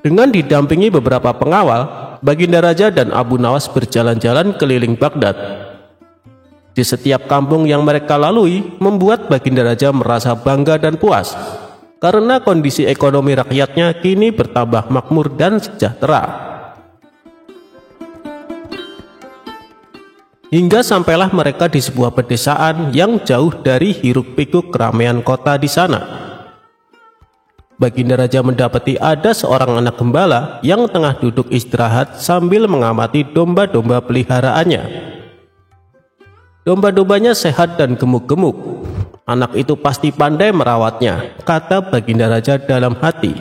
Dengan didampingi beberapa pengawal, Baginda Raja dan Abu Nawas berjalan-jalan keliling Baghdad. Di setiap kampung yang mereka lalui membuat Baginda Raja merasa bangga dan puas karena kondisi ekonomi rakyatnya kini bertambah makmur dan sejahtera. Hingga sampailah mereka di sebuah pedesaan yang jauh dari hiruk-pikuk keramaian kota di sana. Baginda Raja mendapati ada seorang anak gembala yang tengah duduk istirahat sambil mengamati domba-domba peliharaannya. Domba-dombanya sehat dan gemuk-gemuk. Anak itu pasti pandai merawatnya, kata Baginda Raja dalam hati.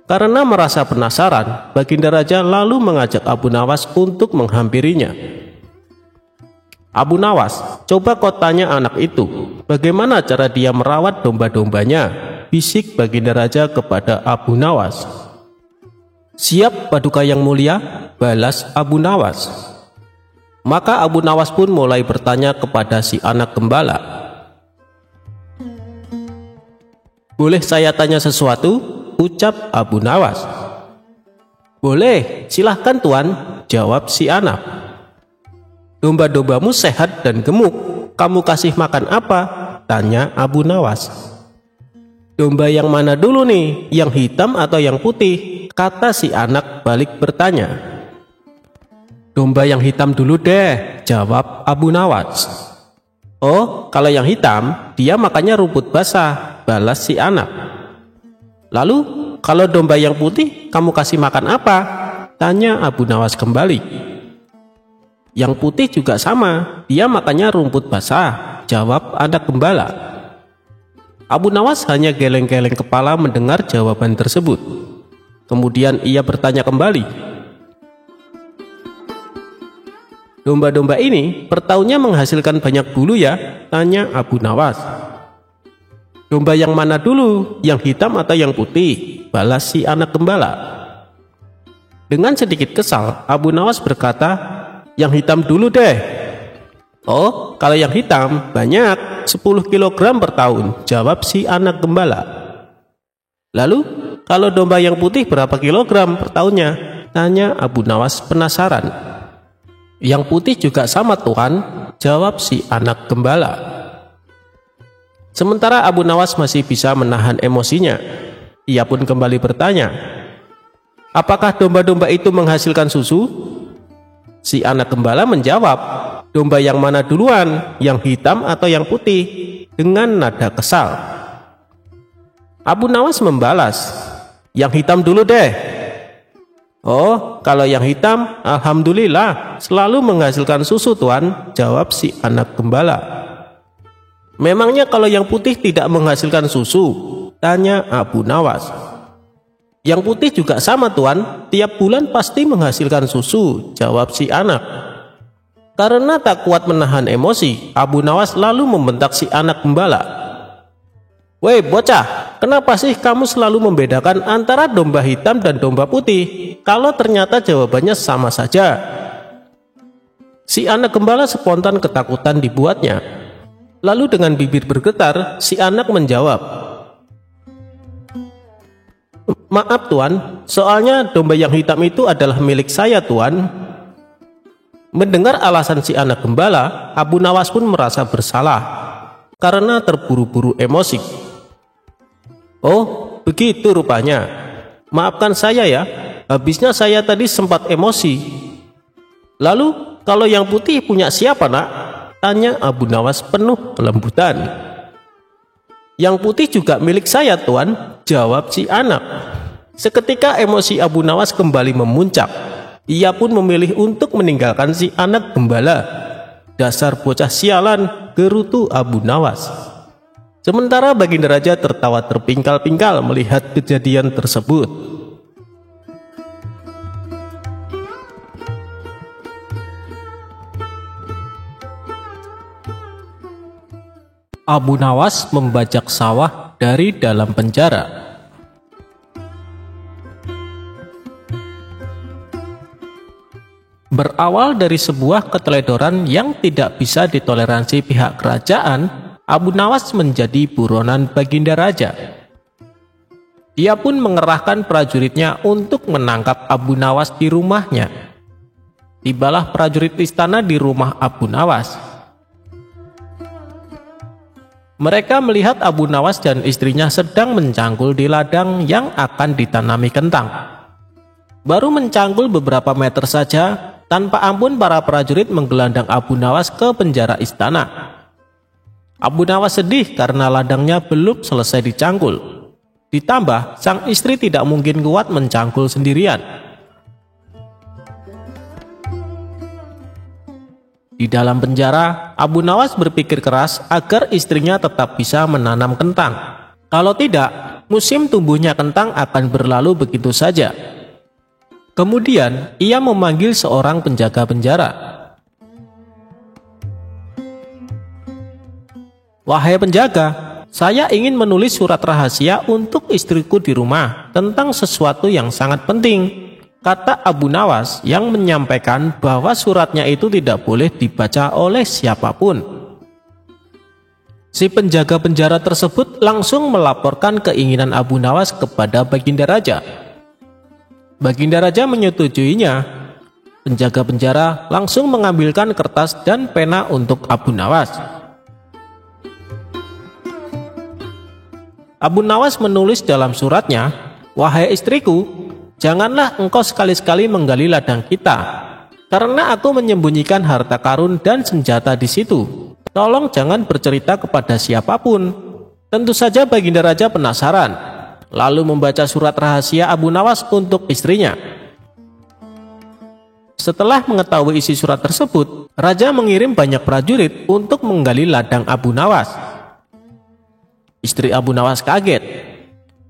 Karena merasa penasaran, Baginda Raja lalu mengajak Abu Nawas untuk menghampirinya. Abu Nawas, coba kau tanya anak itu, bagaimana cara dia merawat domba-dombanya? Bisik Baginda Raja kepada Abu Nawas. Siap paduka yang mulia, balas Abu Nawas. Maka Abu Nawas pun mulai bertanya kepada si anak gembala. Boleh saya tanya sesuatu? Ucap Abu Nawas. Boleh, silahkan Tuan, jawab si anak. Domba-dombamu sehat dan gemuk, kamu kasih makan apa? Tanya Abu Nawas. Domba yang mana dulu nih, yang hitam atau yang putih? Kata si anak balik bertanya. Domba yang hitam dulu deh, jawab Abu Nawas. Oh, kalau yang hitam, dia makannya rumput basah, balas si anak. Lalu, kalau domba yang putih, kamu kasih makan apa? Tanya Abu Nawas kembali. Yang putih juga sama, dia makannya rumput basah, jawab anak gembala. Abu Nawas hanya geleng-geleng kepala mendengar jawaban tersebut. Kemudian ia bertanya kembali. Domba-domba ini per tahunnya menghasilkan banyak bulu ya? Tanya Abu Nawas. Domba yang mana dulu? Yang hitam atau yang putih? Balas si anak gembala. Dengan sedikit kesal, Abu Nawas berkata, yang hitam dulu deh. Oh, kalau yang hitam banyak, 10 kg per tahun, jawab si anak gembala. Lalu, kalau domba yang putih berapa kilogram per tahunnya? Tanya Abu Nawas penasaran. Yang putih juga sama Tuan, jawab si anak gembala. Sementara Abu Nawas masih bisa menahan emosinya, ia pun kembali bertanya, apakah domba-domba itu menghasilkan susu? Si anak gembala menjawab, domba yang mana duluan, yang hitam atau yang putih? Dengan nada kesal. Abu Nawas membalas, yang hitam dulu deh. Oh, kalau yang hitam, alhamdulillah, selalu menghasilkan susu Tuan, jawab si anak gembala. Memangnya kalau yang putih tidak menghasilkan susu? Tanya Abu Nawas. Yang putih juga sama Tuan, tiap bulan pasti menghasilkan susu, jawab si anak. Karena tak kuat menahan emosi, Abu Nawas lalu membentak si anak gembala. Woi bocah, kenapa sih kamu selalu membedakan antara domba hitam dan domba putih, kalau ternyata jawabannya sama saja? Si anak gembala spontan ketakutan dibuatnya. Lalu dengan bibir bergetar, si anak menjawab, "Maaf Tuan, soalnya domba yang hitam itu adalah milik saya Tuan." Mendengar alasan si anak gembala, Abu Nawas pun merasa bersalah karena terburu-buru emosi. "Oh, begitu rupanya. Maafkan saya ya, habisnya saya tadi sempat emosi." "Lalu, kalau yang putih punya siapa nak?" tanya Abu Nawas penuh kelembutan. "Yang putih juga milik saya Tuan," jawab si anak. Seketika emosi Abu Nawas kembali memuncak. Ia pun memilih untuk meninggalkan si anak gembala. "Dasar bocah sialan," gerutu Abu Nawas. Sementara Baginda Raja tertawa terpingkal-pingkal melihat kejadian tersebut. Abu Nawas membajak sawah dari dalam penjara. Berawal dari sebuah keteledoran yang tidak bisa ditoleransi pihak kerajaan, Abu Nawas menjadi buronan Baginda Raja. Dia pun mengerahkan prajuritnya untuk menangkap Abu Nawas di rumahnya. Tibalah prajurit istana di rumah Abu Nawas. Mereka melihat Abu Nawas dan istrinya sedang mencangkul di ladang yang akan ditanami kentang. Baru mencangkul beberapa meter saja, tanpa ampun para prajurit menggelandang Abu Nawas ke penjara istana. Abu Nawas sedih karena ladangnya belum selesai dicangkul. Ditambah, sang istri tidak mungkin kuat mencangkul sendirian. Di dalam penjara, Abu Nawas berpikir keras agar istrinya tetap bisa menanam kentang. Kalau tidak, musim tumbuhnya kentang akan berlalu begitu saja. Kemudian, ia memanggil seorang penjaga penjara. "Wahai penjaga, saya ingin menulis surat rahasia untuk istriku di rumah tentang sesuatu yang sangat penting," kata Abu Nawas yang menyampaikan bahwa suratnya itu tidak boleh dibaca oleh siapapun. Si penjaga penjara tersebut langsung melaporkan keinginan Abu Nawas kepada Baginda Raja. Baginda Raja menyetujuinya. Penjaga penjara langsung mengambilkan kertas dan pena untuk Abu Nawas. Abu Nawas menulis dalam suratnya, "Wahai istriku, janganlah engkau sekali-sekali menggali ladang kita, karena aku menyembunyikan harta karun dan senjata di situ. Tolong jangan bercerita kepada siapapun." Tentu saja Baginda Raja penasaran, lalu membaca surat rahasia Abu Nawas untuk istrinya. Setelah mengetahui isi surat tersebut, Raja mengirim banyak prajurit untuk menggali ladang Abu Nawas. Istri Abu Nawas kaget.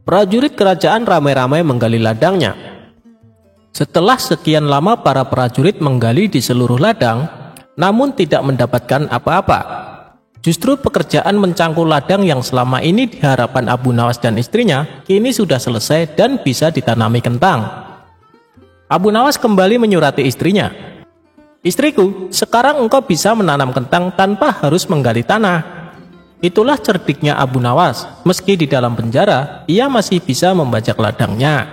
Prajurit kerajaan ramai-ramai menggali ladangnya. Setelah sekian lama para prajurit menggali di seluruh ladang, namun tidak mendapatkan apa-apa. Justru pekerjaan mencangkul ladang yang selama ini di hadapan Abu Nawas dan istrinya kini sudah selesai dan bisa ditanami kentang. Abu Nawas kembali menyurati istrinya. "Istriku, sekarang engkau bisa menanam kentang tanpa harus menggali tanah." Itulah cerdiknya Abu Nawas. Meski di dalam penjara, ia masih bisa membajak ladangnya.